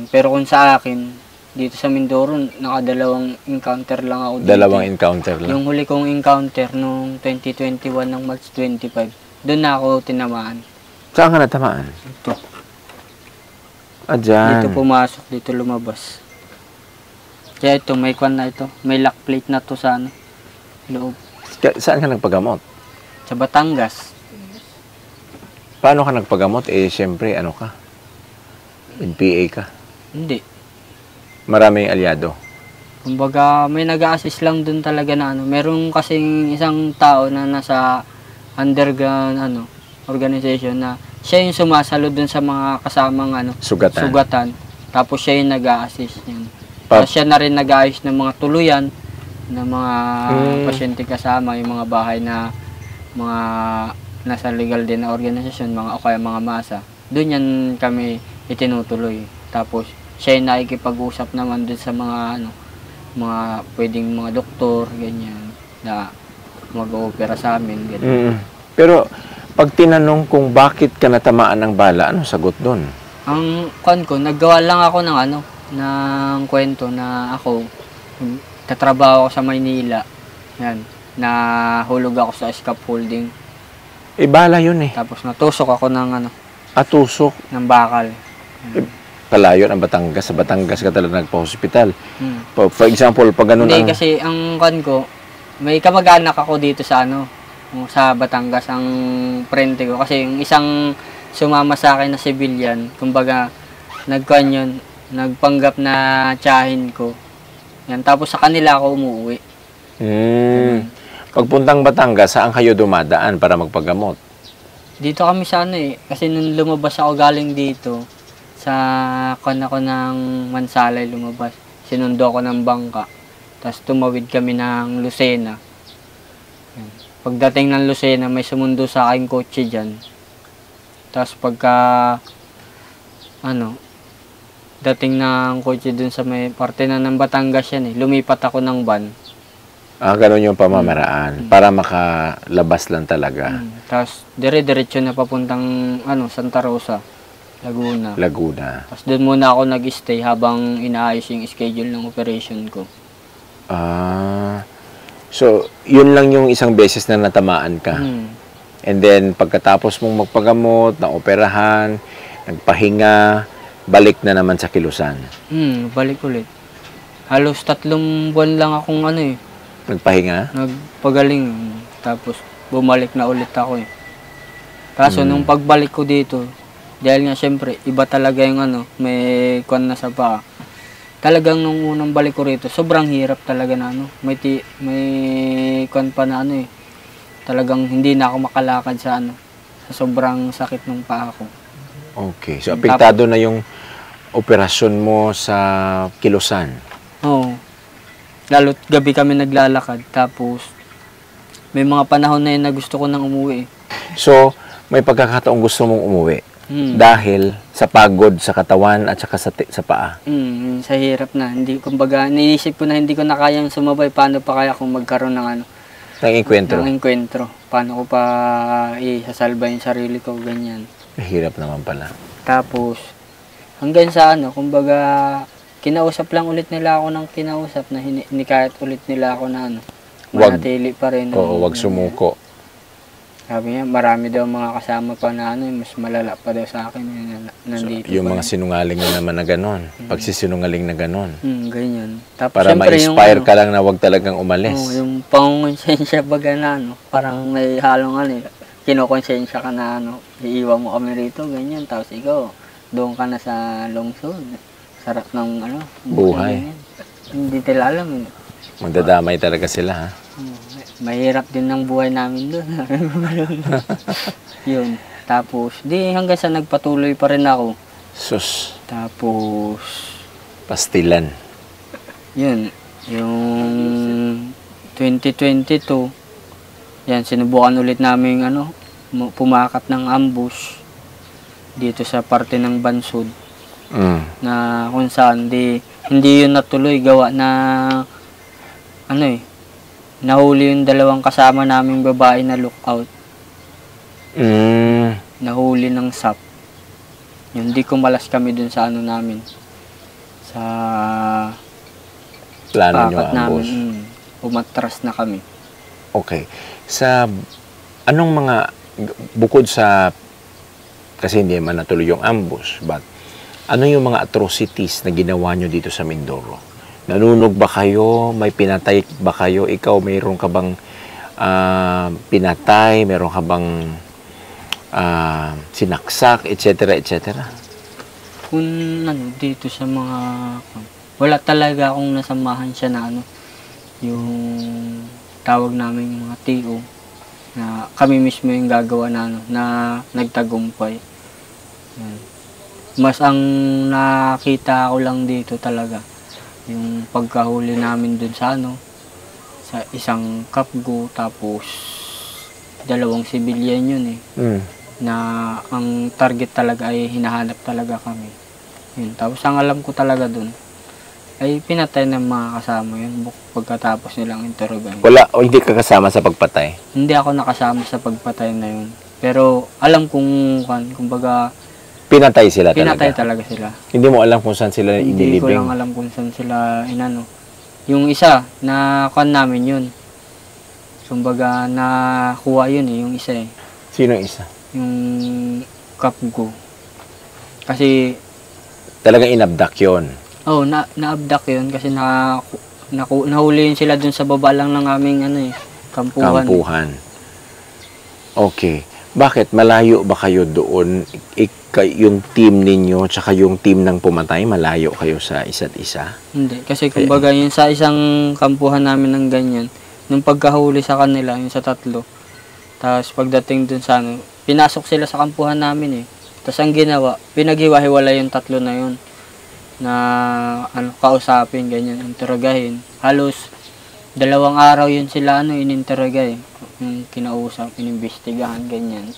Pero kung sa akin, dito sa Mindoro, nakadalawang encounter lang ako dito. Dalawang encounter lang? Yung huli kong encounter noong 2021 ng March 25, doon na ako tinamaan. Saan ka natamaan? Ito. Dyan. Dito pumasok, dito lumabas. Kaya ito, may may lock plate na to sa loob. Saan ka nagpagamot? Sa Batangas. Paano ka nagpagamot? Siyempre, ka? NPA ka? Hindi. Maraming alyado? Kumbaga, may nag-a-assist lang dun talaga na Meron kasing isang tao na nasa underground organization na siya yung sumasalo dun sa mga kasamang sugatan. Tapos siya yung nag-a-assist yan. Tapos siya na rin nag-aayos ng mga tuluyan ng mga pasyente kasama, yung mga bahay na mga nasa legal din na organisasyon, o kaya mga masa. Doon yan kami itinutuloy. Tapos siya yung nakikipag-usap naman dun sa mga mga pwedeng mga doktor, ganyan, na mag-oopera sa amin, ganyan. Pero pag tinanong kung bakit ka natamaan ng bala, anong sagot doon? Ang naggawa lang ako ng kwento na ako tatrabaho ako sa Maynila. Yan, nahulog ako sa scaffolding. Bala yun eh. Tapos natusok ako ng tusok? Ng bakal. Kalayo ng Batangas. Sa Batangas ka talaga nagpa-hospital. For example, pag ganun Hindi, kasi ang may kamag-anak ako dito sa sa Batangas, ang prente ko. Kasi yung isang sumama sa akin na civilian, kumbaga, nagpanggap na tiyahin ko. Yan, tapos sa kanila ako umuwi. Pagpuntang Batangas, saan kayo dumadaan para magpagamot? Dito kami sa kasi nung lumabas ako galing dito, sa ako ng Mansalay lumabas, sinundo ako ng bangka. Tapos tumawid kami ng Lucena. Pagdating ng Lucena, may sumundo sa aking kotse dyan. Tapos pagka, dating ng kotse dun sa may parte na ng Batangas yan lumipat ako ng van. Ganun yung pamamaraan, para makalabas lang talaga. Tapos dire-diretso na papuntang Santa Rosa. Laguna. Laguna. Tapos doon muna ako nag-stay habang inaayos yung schedule ng operation ko. So, yun lang yung isang beses na natamaan ka. And then, pagkatapos mong magpagamot, naoperahan, nagpahinga, balik na naman sa kilusan. Balik ulit. Halos 3 buwan lang akong Nagpahinga? nagpagaling. Tapos bumalik na ulit ako eh. Kaso nung pagbalik ko dito, dahil nga syempre, iba talaga yung may kwan na sa paa. Talagang nung unang balik ko rito, sobrang hirap talaga na may kwan pa na talagang hindi na ako makalakad sa sa sobrang sakit ng paa ko. Okay. So, apektado na yung operasyon mo sa kilusan. Oo. Lalo't gabi kami naglalakad. Tapos, may mga panahon na yun na gusto ko nang umuwi. So, may pagkakataong gusto mong umuwi. Dahil sa pagod sa katawan at saka sa paa. Sa hirap na. Kumbaga, niisip ko na hindi ko na kayang sumabay. Paano pa kaya kung magkaroon ng Ng enkwentro. ng enkwentro? Paano ko pa isasalba yung sarili ko, ganyan. Hirap naman pala. Tapos, hanggang sa kumbaga, kinausap lang ulit nila ako ng kinausap na hinikayat ulit nila ako na manatili pa rin. Oo, wag sumuko. Sabi niya, marami daw mga kasama pa na mas malala pa daw sa akin nandito. So, yung mga sinungaling na naman na gano'n. Pagsisinungaling na gano'n. Ganyan. Tapos, Para syempre, ma-inspire ka lang na wag talagang umalis. yung pangonsensya baga na parang may halong kinokonsensya ka na iiwan mo kami rito, ganyan. Tapos ikaw, doon ka na sa lungsod. Sarap ng buhay. Hindi nila alam. Magdadamay talaga sila, ha? Mahirap din ng buhay namin doon. Yun. Tapos, hanggang sa nagpatuloy pa rin ako. Sus. Tapos, Pastilan. yun. Yung 2022, yan, sinubukan ulit namin pumakat ng ambush dito sa parte ng Bansud. Na kung saan, hindi yun natuloy gawa na nahuli yung 2 kasama naming babae na lookout. Nahuli ng SAP. Yung di kumalas kami dun sa namin. Sa Plano nyo pakat ambush. namin. Umatras na kami. Okay. Anong mga, bukod sa, kasi hindi man natuloy yung ambush, but ano yung mga atrocities na ginawa nyo dito sa Mindoro? Nanunog ba kayo? May pinatay ba kayo? Ikaw, mayroon ka bang pinatay? Mayroon ka bang sinaksak, etc., etc.? Kung dito sa mga, wala talaga akong nasamahan siya na yung tawag namin yung mga TO, na kami mismo yung gagawa na nagtagumpay. Mas ang nakita ko lang dito talaga, yung pagkahuli namin dun sa sa isang kapgo, tapos 2 civilian yun na ang target talaga ay hinahanap talaga kami. Yun. Tapos ang alam ko talaga dun ay pinatay ng mga kasama yun pagkatapos nilang interrogan. Wala, o hindi ka kasama sa pagpatay? Hindi ako nakasama sa pagpatay na yun. Pero alam kumbaga, Pinatay sila talaga? Pinatay talaga sila. Hindi mo alam kung saan sila inilibing? Hindi ko lang alam kung saan sila Yung isa, namin yun. Kumbaga, nakuha yun yung isa eh. Sino yung isa? Yung kapgo. Kasi, talagang inabdak yun? na-abduct yun kasi nahuli yun sila dun sa baba lang ng aming kampuhan. Kampuhan. Okay. Bakit? Malayo ba kayo doon? Yung team ninyo tsaka yung team ng pumatay, malayo kayo sa isa't isa? Hindi. Kasi kumbaga yun sa isang kampuhan namin ng ganyan, nung pagkahuli sa kanila, yung sa 3, tapos pagdating dun sa pinasok sila sa kampuhan namin eh. Tapos ang ginawa, pinaghiwa-hiwala yung 3 na yun. Na kausapin, ganyan, interrogahin. Halos 2 araw yun sila ininterroga eh. Yung kinausap, inimbestigahan, ganyan.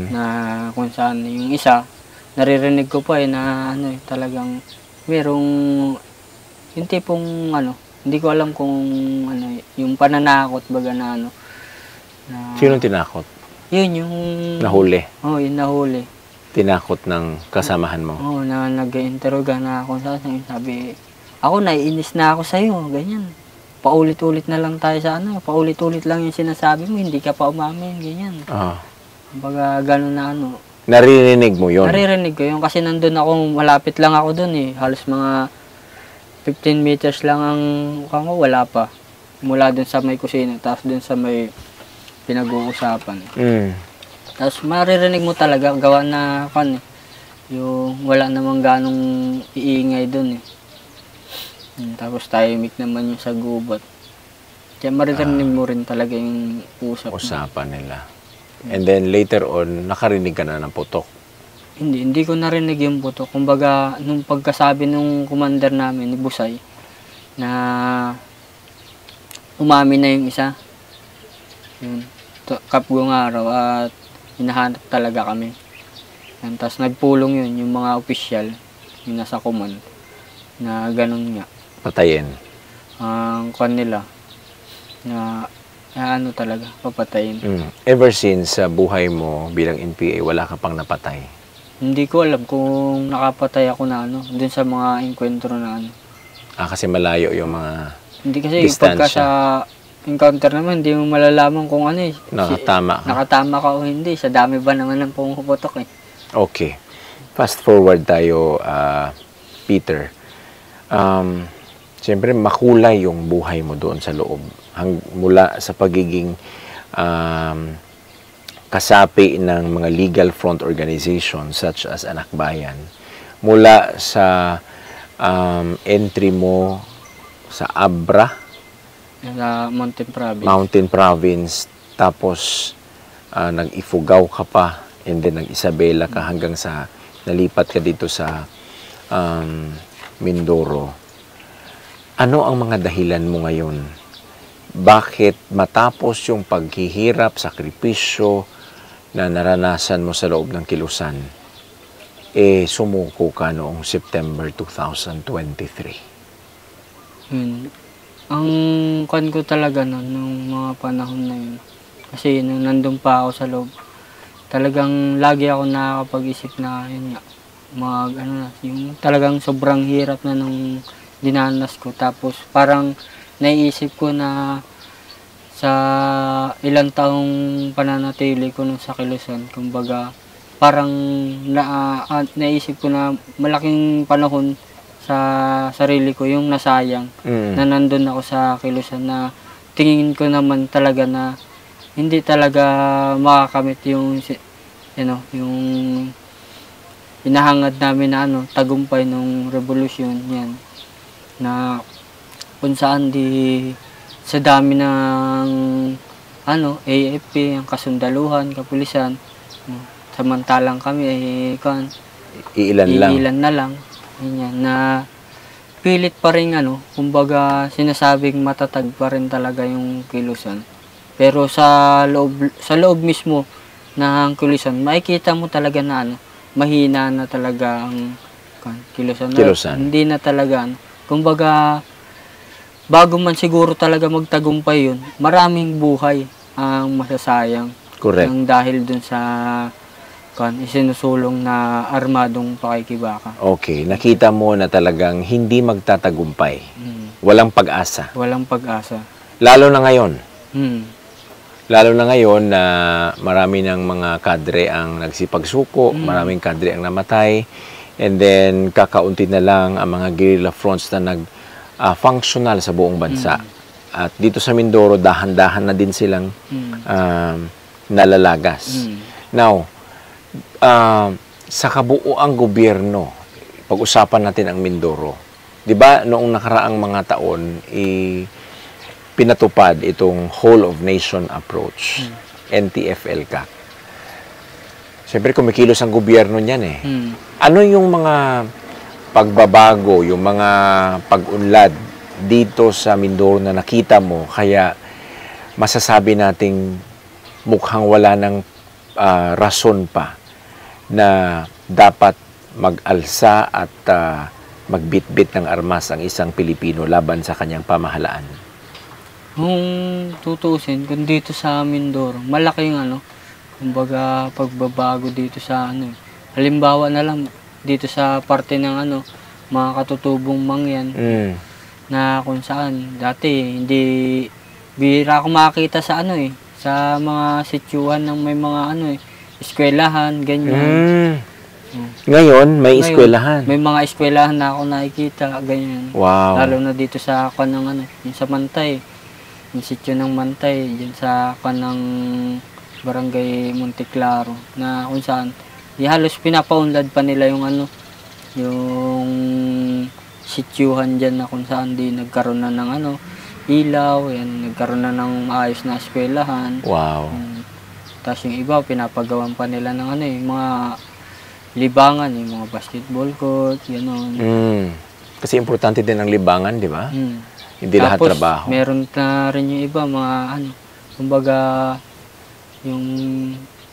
Na kung saan yung isa, naririnig ko pa na talagang merong yung tipong hindi ko alam kung yung pananakot baga na Sino tinakot? Yun yung nahuli. Yung nahuli. tinakot ng kasamahan mo. Oo, na nag-interroga na ako sa akin. Sabi, ako naiinis na ako sa'yo, ganyan. Paulit-ulit na lang tayo sa ano, paulit-ulit lang yung sinasabi mo, hindi ka pa umamin, ganyan. Ah. Kumbaga, gano'n na ano. Naririnig mo yon. Naririnig ko yun kasi nandun ako, malapit lang ako dun eh. Halos mga 15 meters lang ang mukha ko, wala pa. Mula dun sa may kusina, tapos dun sa may pinag-uusapan. Tapos maririnig mo talaga, gawa na kan eh. Yung wala namang ganong iingay dun eh. Tapos tahimik naman yung sa gubat. Kaya maririnig mo rin talaga yung Usapan nila. And then later on, nakarinig ka na ng putok. Hindi ko narinig yung putok. Kumbaga, nung pagkasabi nung commander namin, ni Busay, na umamin na yung isa. Yun. Kapgong araw at hinahanap talaga kami. Yan. Tapos nagpulong yun, yung mga opisyal, yung nasa command, na ganun nga. Patayin. Ang kwan nila, na ano talaga, papatayin. Ever since sa buhay mo bilang NPA, wala ka pang napatay? Hindi ko alam kung nakapatay ako na ano, dun sa mga enkwentro na ano. Kasi malayo yung mga Hindi kasi distansya. pagka sa encounter naman, hindi mo malalaman kung ano eh. Nakatama ka. Nakatama ka o hindi. Sa dami ba naman ng pumuputok eh. Okay. Fast forward tayo, Peter. Siyempre, makulay yung buhay mo doon sa loob. Mula sa pagiging kasapi ng mga legal front organizations such as Anak Bayan. Mula sa entry mo sa Abra, Sa Mountain Province, tapos nag-Ifugao ka pa, and then nag-Isabela ka hanggang sa nalipat ka dito sa Mindoro. Ano ang mga dahilan mo ngayon? Bakit matapos yung paghihirap, sakripisyo na naranasan mo sa loob ng Kilusan, sumuko ka noong September 2023? Ang kan ko talaga nun, nung mga panahon na yun. Kasi nung nandun pa ako sa loob, talagang lagi ako nakakapag-isip na yun nga, yung talagang sobrang hirap na nung dinanas ko. Tapos parang naiisip ko na sa ilang taong pananatili ko nung sa Kilusan, kumbaga parang naisip ko na malaking panahon sa sarili ko yung nasayang na nandun ako sa Kilusan, na tingin ko naman talaga na hindi talaga makakamit yung yung hinahangad namin na tagumpay ng revolusyon yan, na kung saan sa dami ng AFP, ang kasundaluhan, kapulisan, samantalang kami iilan na lang. Ganyan, na pilit pa rin kumbaga sinasabing matatag pa rin talaga yung Kilusan. Pero sa loob mismo ng Kilusan, makikita mo talaga na mahina na talaga ang Kilusan. Hindi na talaga kumbaga bago man siguro talaga magtagumpay yun, maraming buhay ang masasayang. Correct. Dahil dun sa isinusulong na armadong pakikibaka. Okay, nakita mo na talagang hindi magtatagumpay. Walang pag-asa. Walang pag-asa. Lalo na ngayon. Lalo na ngayon na marami ng mga kadre ang nagsipagsuko, maraming kadre ang namatay, and then kakaunti na lang ang mga guerrilla fronts na functional sa buong bansa. At dito sa Mindoro, dahan-dahan na din silang nalalagas. Now, sa kabuuang gobyerno, pag-usapan natin ang Mindoro. 'Di ba noong nakaraang mga taon pinatupad itong whole of nation approach, NTF-ELCAC. Siyempre kumikilos ang gobyerno niyan eh. Ano yung mga pagbabago, yung mga pag-unlad dito sa Mindoro na nakita mo kaya masasabi nating mukhang wala ng rason pa na dapat mag-alsa at magbitbit ng armas ang isang Pilipino laban sa kanyang pamahalaan? Kung tutusin, kung dito sa Mindoro, malaking kumbaga pagbabago dito sa halimbawa na lang dito sa parte ng ano, mga katutubong mangyan Mm. na kung saan dati hindi bihira ako makakita sa ano eh, sa mga sityuhan ng may mga ano eh, eskwelahan, ganyan. Mm. Mm. Ngayon, may Ngayon, eskwelahan. May mga eskwelahan na ako nakikita, ganyan. Wow. Lalo na dito sa kanang ano, yung sa Mantay. Yung sityo ng Mantay, dyan sa kanang Barangay Monteclaro, na kung saan, di halos pinapaunlad pa nila yung ano, yung sityuhan dyan na kung saan di nagkaroon na ng ano, ilaw, yan, nagkaroon na ng maayos na eskwelahan. Wow. Tapos yung iba, pinapagawan pa nila ng ano, yung mga libangan, yung mga basketball court, gano'n. Mm. Kasi importante din ang libangan, di ba? Mm. Hindi lahat Tapos, trabaho. meron na rin yung iba, mga ano, kumbaga, yung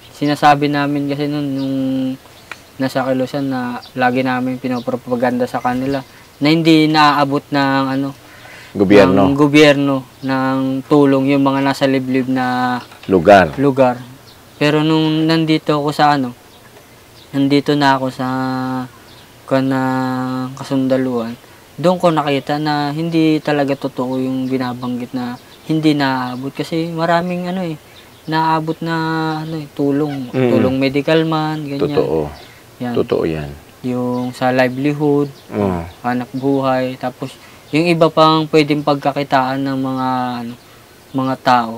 sinasabi namin kasi nun, nung nasa Kilusan na lagi namin pinopropaganda sa kanila, na hindi naaabot ng ano, Gobyerno. ng gobyerno, ng tulong yung mga nasa liblib na Lugar. lugar. Pero nung nandito ako sa ano, nandito na ako sa kasundaluhan, doon ko nakita na hindi talaga totoo yung binabanggit na hindi naaabot kasi maraming ano eh, naaabot na ano eh, tulong, Mm. tulong medical man, ganyan. Totoo. Yan. Totoo yan. Yung sa livelihood, Oh. anak buhay, tapos yung iba pang pwedeng pagkakitaan ng mga ano, mga tao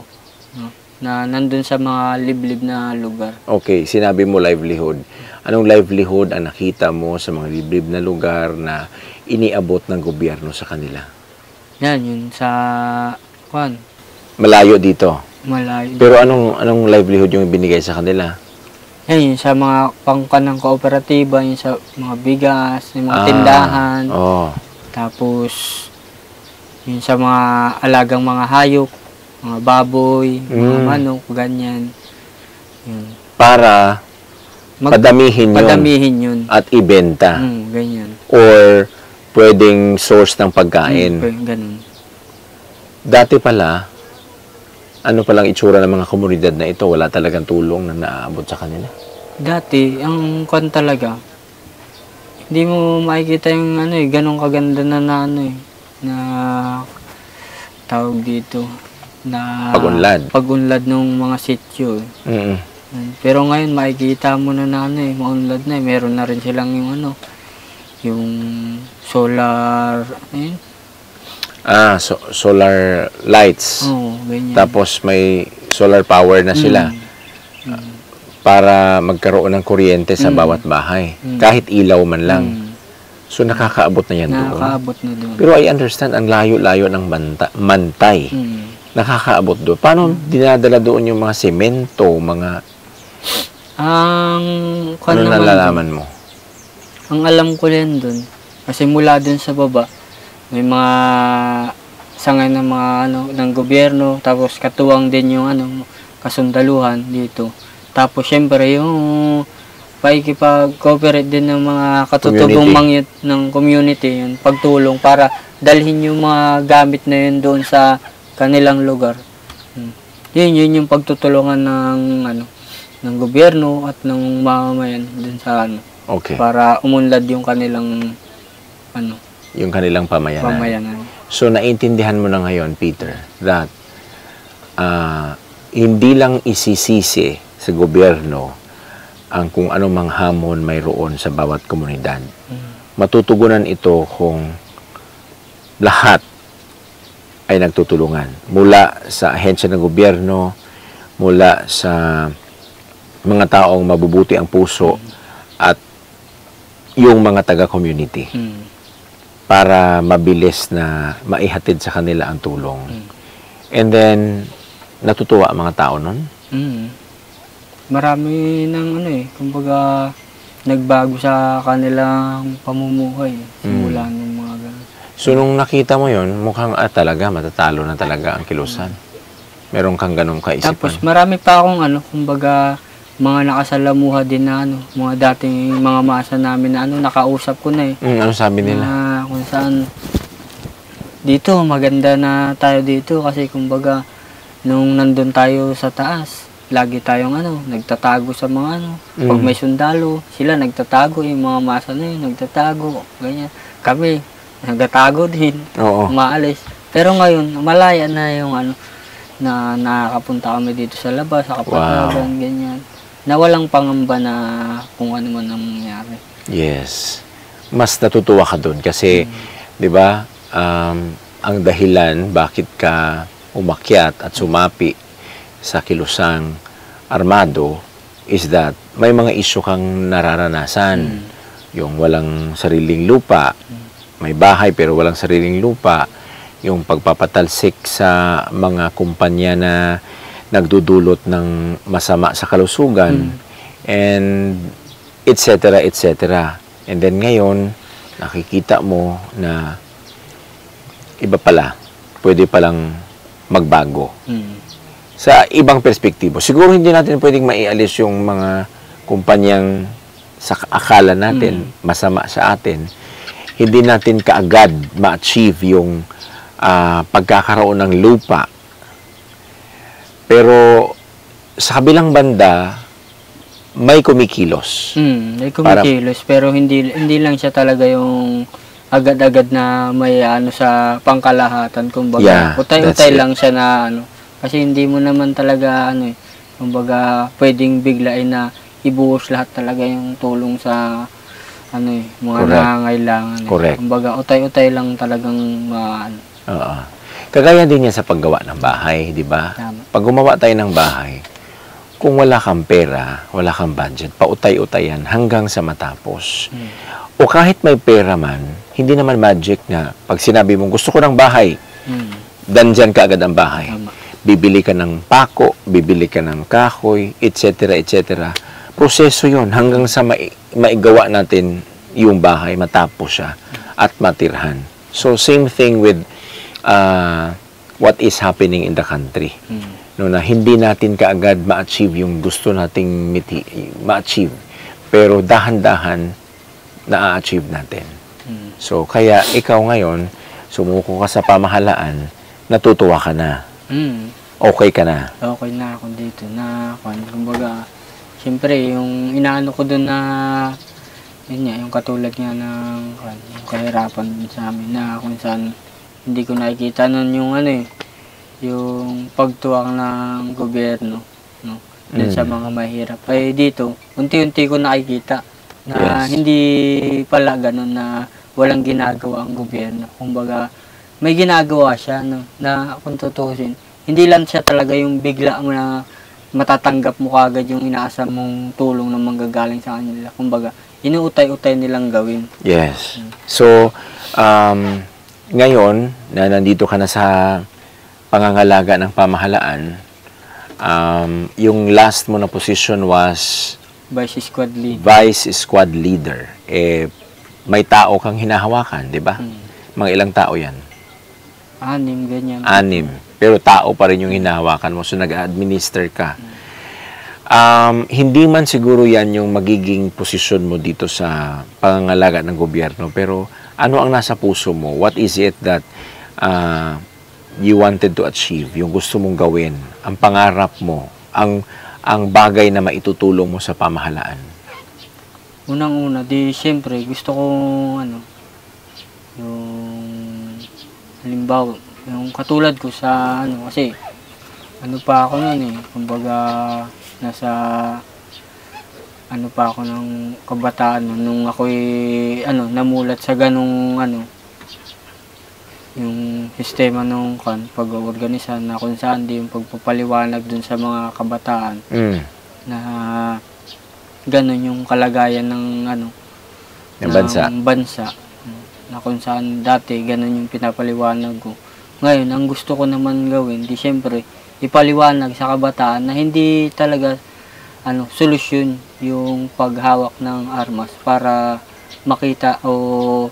no, na nandun sa mga liblib na lugar. Okay, sinabi mo livelihood. Anong livelihood ang nakita mo sa mga liblib na lugar na iniabot ng gobyerno sa kanila? Yan, yun sa Malayo dito. malayo. Pero anong livelihood yung binigay sa kanila? Yan, yun sa mga pangkanang kooperatiba, yun sa mga bigas, yung mga tindahan. Oh. Tapos, yun sa mga alagang mga hayop, mga baboy, mga manok, ganyan. Yun. Para padamihin yun Padamihin yun. at ibenta. Ganyan. Or pwedeng source ng pagkain. Ganun. Dati pala, ano palang itsura ng mga komunidad na ito? Wala talagang tulong na naaabot sa kanila. Dati, ang talaga, hindi mo makikita yung ano eh, ganun kaganda na ano eh, na tawag dito, na pagunlad ng mga sityo. Mm. Pero ngayon makikita mo na ano eh, maunlad na eh. Meron na rin silang yung ano, yung solar, solar lights. Oo, ganyan. Tapos may solar power na sila para magkaroon ng kuryente sa bawat bahay. Kahit ilaw man lang. So nakakaabot na yan doon. Nakakaabot na doon. Pero I understand, ang layo-layo ng Mantay. Nakakaabot doon. Paano dinadala doon yung mga semento, mga... ano nalalaman mo? Ang alam ko rin doon, kasi mula doon sa baba, may mga sangay ng mga ano ng gobyerno, tapos katuwang din yung ano kasundaluhan dito. Tapos syempre yung pakikipag-cooperate din ng mga katutubong mangyat ng community, yun, pagtulong para dalhin yung mga gamit na yun doon sa kanilang lugar. Yun yung pagtutulungan ng ano ng gobyerno at ng mamamayan doon sa ano. Okay. Para umunlad yung kanilang ano, yung kanilang pamayanan. pamayanan. So naintindihan mo na ngayon, Peter, that hindi lang isisisi sa gobyerno ang kung anumang hamon mayroon sa bawat komunidad. Matutugunan ito kung lahat ay nagtutulungan. Mula sa ahensya ng gobyerno, mula sa mga taong mabubuti ang puso, at yung mga taga-community. Para mabilis na maihatid sa kanila ang tulong. And then, natutuwa ang mga tao nun? Marami ng ano eh, kumbaga nagbago sa kanilang pamumuhay simula ng mga ganun. So, nung nakita mo yon, mukhang talaga, matatalo na talaga ang Kilusan. Meron kang ganong kaisipan. Tapos marami pa akong ano, kumbaga mga nakasalamuha din na ano, mga dating mga masa namin na ano, nakausap ko na eh. Ano sabi nila? Na kung saan dito, maganda na tayo dito kasi kumbaga nung nandun tayo sa taas, lagi tayong nagtatago sa mga pag may sundalo, sila nagtatago, yung mga masa na yun, nagtatago, ganyan. Kami, nagtatago din, Oo. umaalis. Pero ngayon, malaya na yung na nakakapunta kami dito sa labas, sa kapatagan, ganyan. Na walang pangamba na kung ano man ang mangyari. Yes. Mas natutuwa ka doon kasi, 'di ba? Ang dahilan bakit ka umakyat at sumapi sa kilusang armado is that may mga isyu kang nararanasan. Yung walang sariling lupa, may bahay pero walang sariling lupa, yung pagpapatalsik sa mga kumpanya na nagdudulot ng masama sa kalusugan, and etc. etc. And then ngayon, nakikita mo na iba pala, pwede palang magbago. Sa ibang perspektibo. Siguro hindi natin pwedeng maialis yung mga kumpanyang sa akala natin masama sa atin. Hindi natin kaagad ma-achieve yung pagkakaroon ng lupa. Pero sa kabilang banda, may kumikilos. May kumikilos, pero hindi lang siya talaga yung agad-agad na may sa pangkalahatan. Kumbaga, utay-utay lang siya na kasi hindi mo naman talaga kumbaga pwedeng biglain na ibuhos lahat talaga yung tulong sa mga nangangailangan. Correct. Kumbaga utay-utay lang talagang Oo. Kagaya din yan sa paggawa ng bahay, di ba? Pag gumawa tayo ng bahay, kung wala kang pera, wala kang budget, pautay-utay yan hanggang sa matapos. O kahit may pera man, hindi naman magic na pag sinabi mong gusto ko ng bahay, dandyan ka agad ang bahay. Bibili ka ng pako, bibili ka ng kahoy, etc. etc. Proseso yon hanggang sa maigawa natin yung bahay, matapos siya at matirhan. So same thing with what is happening in the country. No, na hindi natin kaagad ma-achieve yung gusto nating ma-achieve. Pero dahan-dahan na-achieve natin. So kaya ikaw ngayon, sumuko ka sa pamahalaan, natutuwa ka na. Okay ka na. Okay na ako dito na kumbaga, siyempre yung inaano ko doon na yun nga, yung katulad nga ng yung kahirapan sa amin na kung saan hindi ko nakikita nun yung yung pagtuwang ng gobyerno dun sa mga mahirap. Ay dito, unti-unti ko nakikita na hindi pala ganun na walang ginagawa ang gobyerno. Kumbaga, may ginagawa siya na kung tutusin, hindi lang siya talaga yung bigla mo na matatanggap mo kagad yung inaasam mong tulong na manggagaling sa kanila. Kumbaga, inuutay-utay nilang gawin. Yes. So, ngayon, na nandito ka na sa pangangalaga ng pamahalaan, yung last mo na position was Vice Squad Leader. Vice Squad Leader. May tao kang hinahawakan, di ba? Mga ilang tao yan? 6, ganyan. 6. Pero tao pa rin yung hinahawakan mo, so nag-administer ka. Hindi man siguro yan yung magiging posisyon mo dito sa pangangalaga ng gobyerno, pero ano ang nasa puso mo? What is it that you wanted to achieve? Yung gusto mong gawin? Ang pangarap mo? Ang bagay na maitutulong mo sa pamahalaan? Unang-una, siyempre, gusto ko, yung, halimbawa, yung katulad ko sa, kasi, pa ako nun kumbaga, nasa, pa ako ng kabataan nung ako'y, namulat sa ganung, yung sistema nung pag-organisa na kung saan di yung pagpapaliwanag dun sa mga kabataan na ganun yung kalagayan ng bansa na kung saan dati ganun yung pinapaliwanag ko. Ngayon, ang gusto ko naman gawin, siyempre ipaliwanag sa kabataan na hindi talaga solusyon yung paghawak ng armas para makita o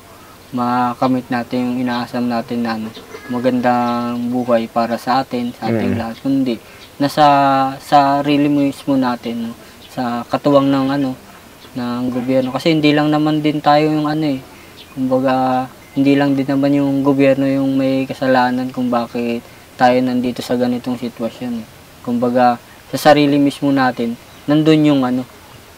makamit natin yung inaasam natin na magandang buhay para sa atin, sa ating lahat, kundi nasa sarili mismo natin, sa katuwang ng ng gobyerno. Kasi hindi lang naman din tayo yung kumbaga, hindi lang din naman yung gobyerno yung may kasalanan kung bakit tayo nandito sa ganitong sitwasyon. Kumbaga, sa sarili mismo natin, nandun yung ano,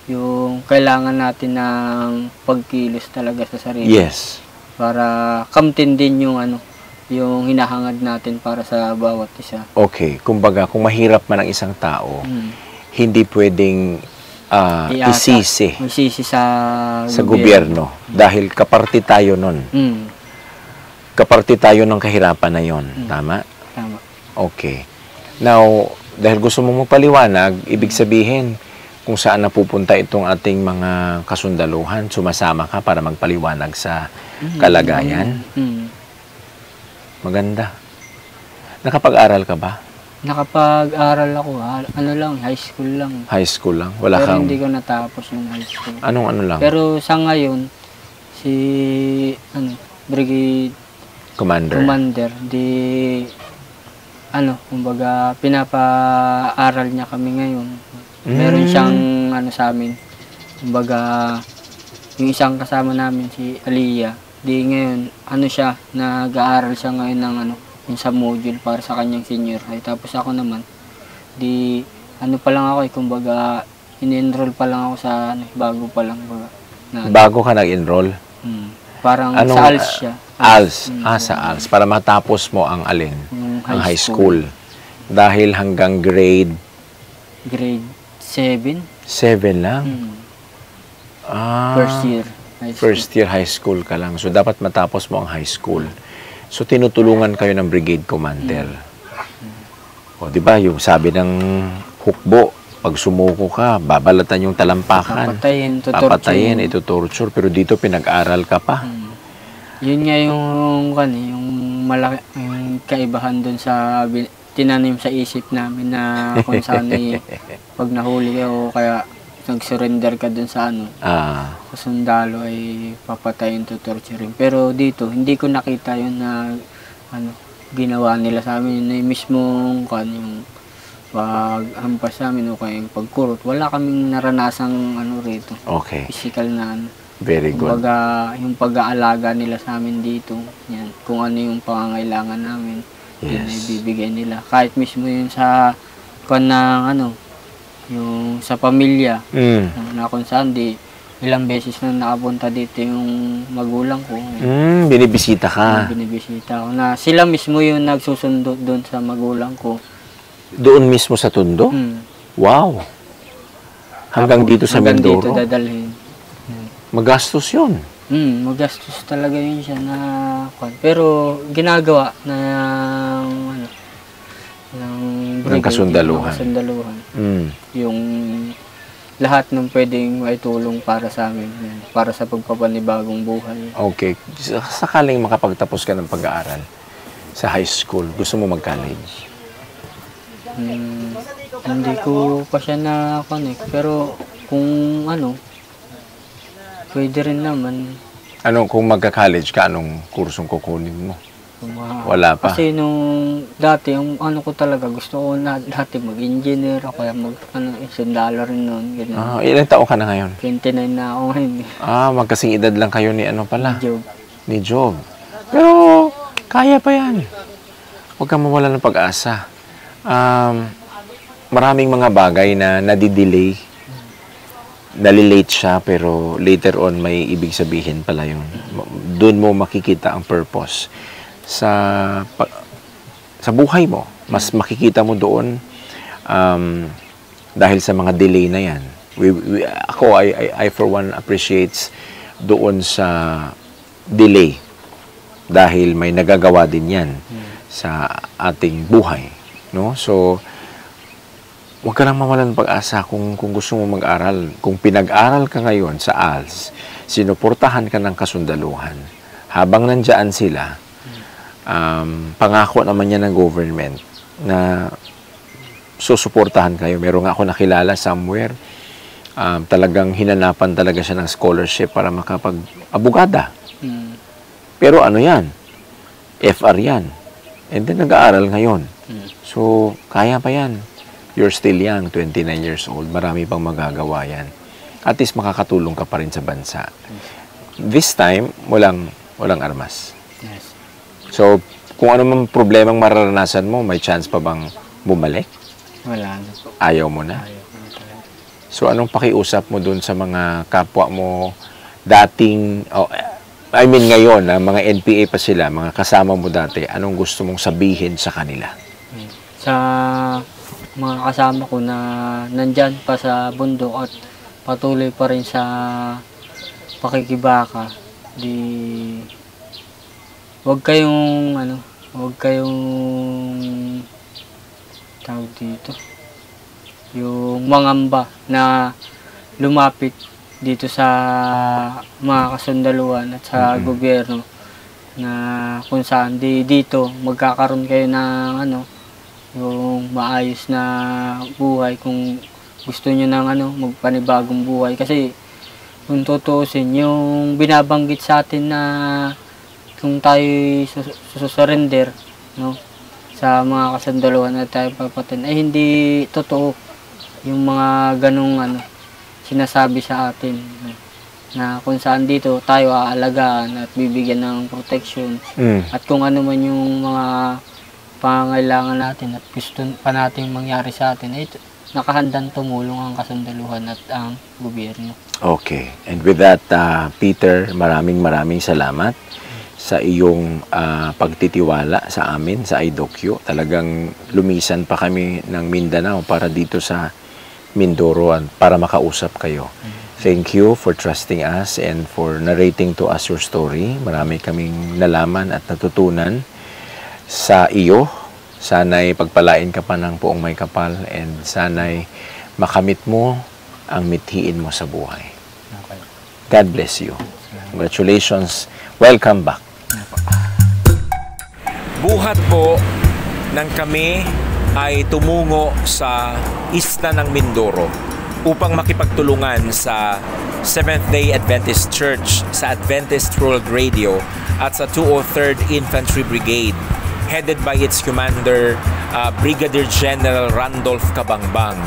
yung kailangan natin ng pagkilos talaga sa sarili. Yes. Para kamtin din yung ano, yung hinahangad natin para sa bawat isa. Okay. Kumbaga, kung mahirap man ang isang tao, Mm. hindi pwedeng isisi Isisi sa gobyerno. Dahil kaparte tayo nun. Mm. Kaparte tayo ng kahirapan na yon. Tama? Tama. Okay. Now, dahil gusto mong magpaliwanag, ibig sabihin, kung saan napupunta itong ating mga kasundaluhan, sumasama ka para magpaliwanag sa kalagayan. Mm. Maganda. Nakapag-aral ka ba? Nakapag-aral ako, ano lang, high school lang. High school lang? Wala Pero kang... hindi ko natapos yung high school. Anong ano lang? Pero sa ngayon, si Brigade Commander. Commander, kumbaga, pinapaaral niya kami ngayon. Meron siyang sa amin. Kumbaga, yung isang kasama namin, si Aliyah, ngayon, siya, nag-aaral siya ngayon ng yung sa module para sa kanyang senior high. Tapos ako naman, pa lang ako kumbaga, in-enroll pa lang ako sa, bago pa lang. Bago ka nag-enroll? Parang sa ALS siya. ALS? Sa ALS. Para matapos mo ang alin? Ang high school. Dahil hanggang grade 7. 7 lang? First year. First year high school ka lang. So, dapat matapos mo ang high school. So, tinutulungan kayo ng Brigade Commander. O, di ba, yung sabi ng hukbo, pag sumuko ka, babalatan yung talampakan. Papatayin, ito-torture. Pero dito, pinag-aral ka pa. Yun nga yung malaki, yung kaibahan dun sa tinanim sa isip namin na kung saan pag nahuli ka o kaya nag-surrender ka dun sa sa sundalo ay papatayin, tutorturing. Pero dito, hindi ko nakita yun na ginawa nila sa amin. Yun yung mismong yung paghampas sa amin o kaya yung pagkurot. Wala kaming naranasang rito. Okay. Physical na Very good. Kumbaga, yung pag-aalaga nila sa amin dito, yan, kung ano yung pangangailangan namin, yun ay bibigay nila. Kahit mismo yun sa yung sa pamilya, na kung saan ilang beses na nakapunta dito yung magulang ko. Binibisita ka? Binibisita ko. Na sila mismo yung nagsusundo doon sa magulang ko. Doon mismo sa Tondo? Wow! Hanggang dito sa Mindoro? Hanggang dito dadalhin. Magastos yun? Magastos talaga yun siya na pero ginagawa ng kasundaluhan. Yung lahat ng pwedeng maitulong para sa amin, para sa pagpapanibagong buhay. Okay. Sakaling makapagtapos ka ng pag-aaral sa high school, gusto mo mag-college? Hindi ko pa siya na-connect, pero kung pwede rin naman. Kung magka-college ka, anong kursong kukunin mo? Wala pa. Kasi nung dati, yung ko talaga, gusto ko na dati mag-engineer, o kaya sundalo rin noon. Ilang taon ka na ngayon? 29 na ako ngayon. Magkasing edad lang kayo ni pala? Job. Ni Job. Pero, kaya pa yan. Huwag kang mawala ng pag-asa. Maraming mga bagay na nadidelay. Nalilate siya, pero later on, may ibig sabihin pala yun. Doon mo makikita ang purpose. Sa buhay mo, mas makikita mo doon dahil sa mga delay na yan. I for one appreciates doon sa delay dahil may nagagawa din yan sa ating buhay, no? So huwag ka lang mawalan ng pag-asa kung gusto mo mag-aral. Kung pinag-aral ka ngayon sa ALS, sinuportahan ka ng kasundaluhan. Habang nandyan sila, pangako naman yan ng government na susuportahan kayo. Meron nga ako nakilala somewhere, talagang hinanapan talaga siya ng scholarship para makapag-abogada. Pero yan? FR yan. And then nag-aaral ngayon. So, kaya pa yan. You're still young, 29 years old. Marami pang magagawa yan. At least makakatulong ka pa rin sa bansa. This time, walang armas. Yes. So, kung ano man problemang mararanasan mo, may chance pa bang bumalik? Wala na po. Ayaw mo na? Ayaw ko na talaga. So anong pakiusap mo dun sa mga kapwa mo dating, I mean ngayon, mga NPA pa sila, mga kasama mo dati, anong gusto mong sabihin sa kanila? Sa mga kasama ko na nandyan pa sa bundok at patuloy pa rin sa pakikibaka, huwag kayong tawag dito, yung mangamba na lumapit dito sa mga kasundaluhan at sa gobyerno na kung saan dito magkakaroon kayo ng yung maayos na buhay kung gusto nyo ng magpanibagong buhay. Kasi kung tutuusin, yung binabanggit sa atin na kung tayo susurrender sa mga kasundaluhan na tayo papatin, ay hindi totoo yung mga ganong sinasabi sa atin na kung saan dito tayo aalagaan at bibigyan ng protection at kung ano man yung mga pangangailangan natin at gusto pa natin mangyari sa atin, ay nakahandang tumulong ang kasundaluhan at ang gobyerno. Okay. And with that, Peter, maraming salamat sa iyong pagtitiwala sa amin, sa iDocu. Talagang lumisan pa kami ng Mindanao para dito sa Mindoro para makausap kayo. Thank you for trusting us and for narrating to us your story. Marami kaming nalaman at natutunan sa iyo. Sana'y pagpalain ka pa ng puong may kapal and sana'y makamit mo ang mithiin mo sa buhay. Okay. God bless you. Congratulations. Welcome back. Buhat po ng kami ay tumungo sa isla ng Mindoro upang makipagtulungan sa Seventh-day Adventist Church, sa Adventist World Radio at sa 203rd Infantry Brigade headed by its commander, Brigadier General Randolph Cabangbang,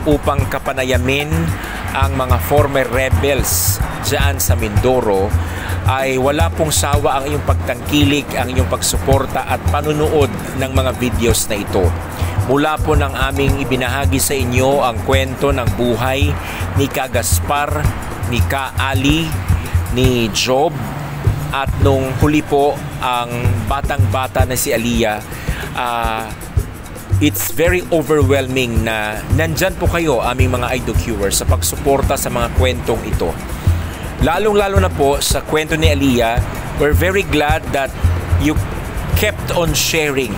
upang kapanayamin ang mga former rebels dyan sa Mindoro. Ay wala pong sawa ang iyong pagtangkilik, ang iyong pagsuporta at panunood ng mga videos na ito. Mula po ng aming ibinahagi sa inyo ang kwento ng buhay ni Ka Gaspar, ni Ka Ali, ni Job, at nung huli po ang batang-bata na si Aliyah. It's very overwhelming na nandyan po kayo, aming mga iDocuers, sa pagsuporta sa mga kwentong ito. Lalong-lalo na po sa kwento ni Aliyah, we're very glad that you kept on sharing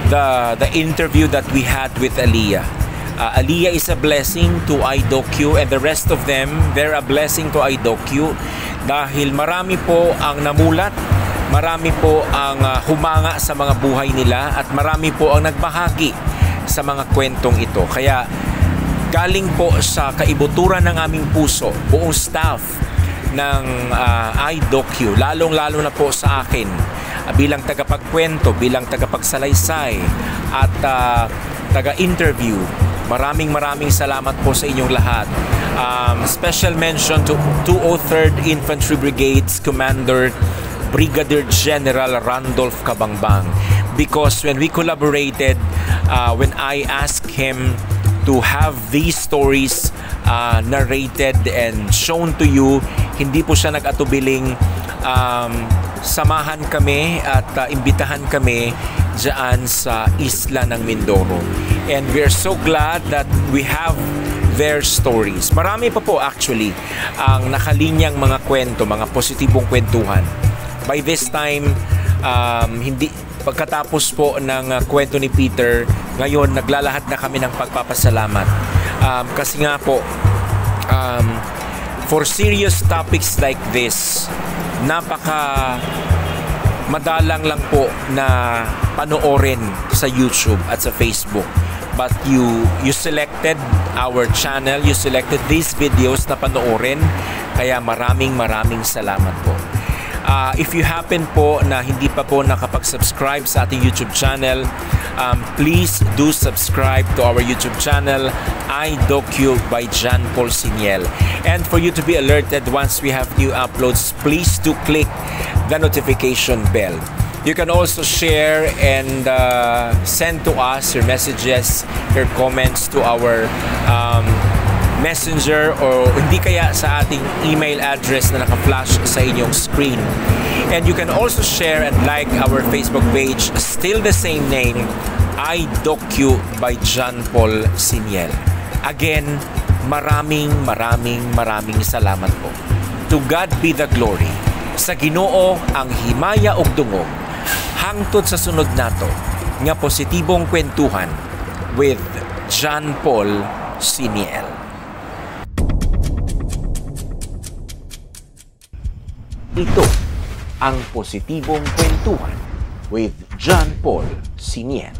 the interview that we had with Aliyah. Aliyah is a blessing to iDocu and the rest of them, they're a blessing to iDocu dahil marami po ang namulat, marami po ang humanga sa mga buhay nila at marami po ang nagbahagi sa mga kwentong ito. Kaya galing po sa kaibuturan ng aming puso, buong staff ng iDocu, lalong-lalo na po sa akin bilang tagapagkwento, bilang tagapagsalaysay at taga-interview. Maraming salamat po sa inyong lahat. Special mention to 203rd Infantry Brigade's Commander, Brigadier General Randolph Cabangbang, because when we collaborated, when I asked him to have these stories narrated and shown to you, hindi po siya nag-atubiling samahan kami at imbitahan kami dyan sa isla ng Mindoro. And we're so glad that we have their stories. Marami pa po actually ang nakalinyang mga kwento, mga positibong kwentuhan. By this time, pagkatapos po ng kwento ni Peter, ngayon naglalahad na kami ng pagpapasalamat. Kasi nga po, for serious topics like this, napaka madalang lang po na panoorin sa YouTube at sa Facebook. But you selected our channel, you selected these videos na panoorin, kaya maraming salamat po. If you happen po na hindi pa po nakapag-subscribe sa ating YouTube channel, please do subscribe to our YouTube channel, iDocu by John Paul Siniel. And for you to be alerted once we have new uploads, please do click the notification bell. You can also share and send to us your messages, your comments to our messenger o hindi kaya sa ating email address na naka-flash sa inyong screen. And you can also share and like our Facebook page, still the same name, iDocu by John Paul Siniel. Again, maraming salamat po. To God be the glory. Sa Ginoo ang himaya ug dungog. Hangtod sa sunod nato nga positibong kwentuhan with John Paul Siniel. Ito ang positibong kwentuhan with John Paul Siniel.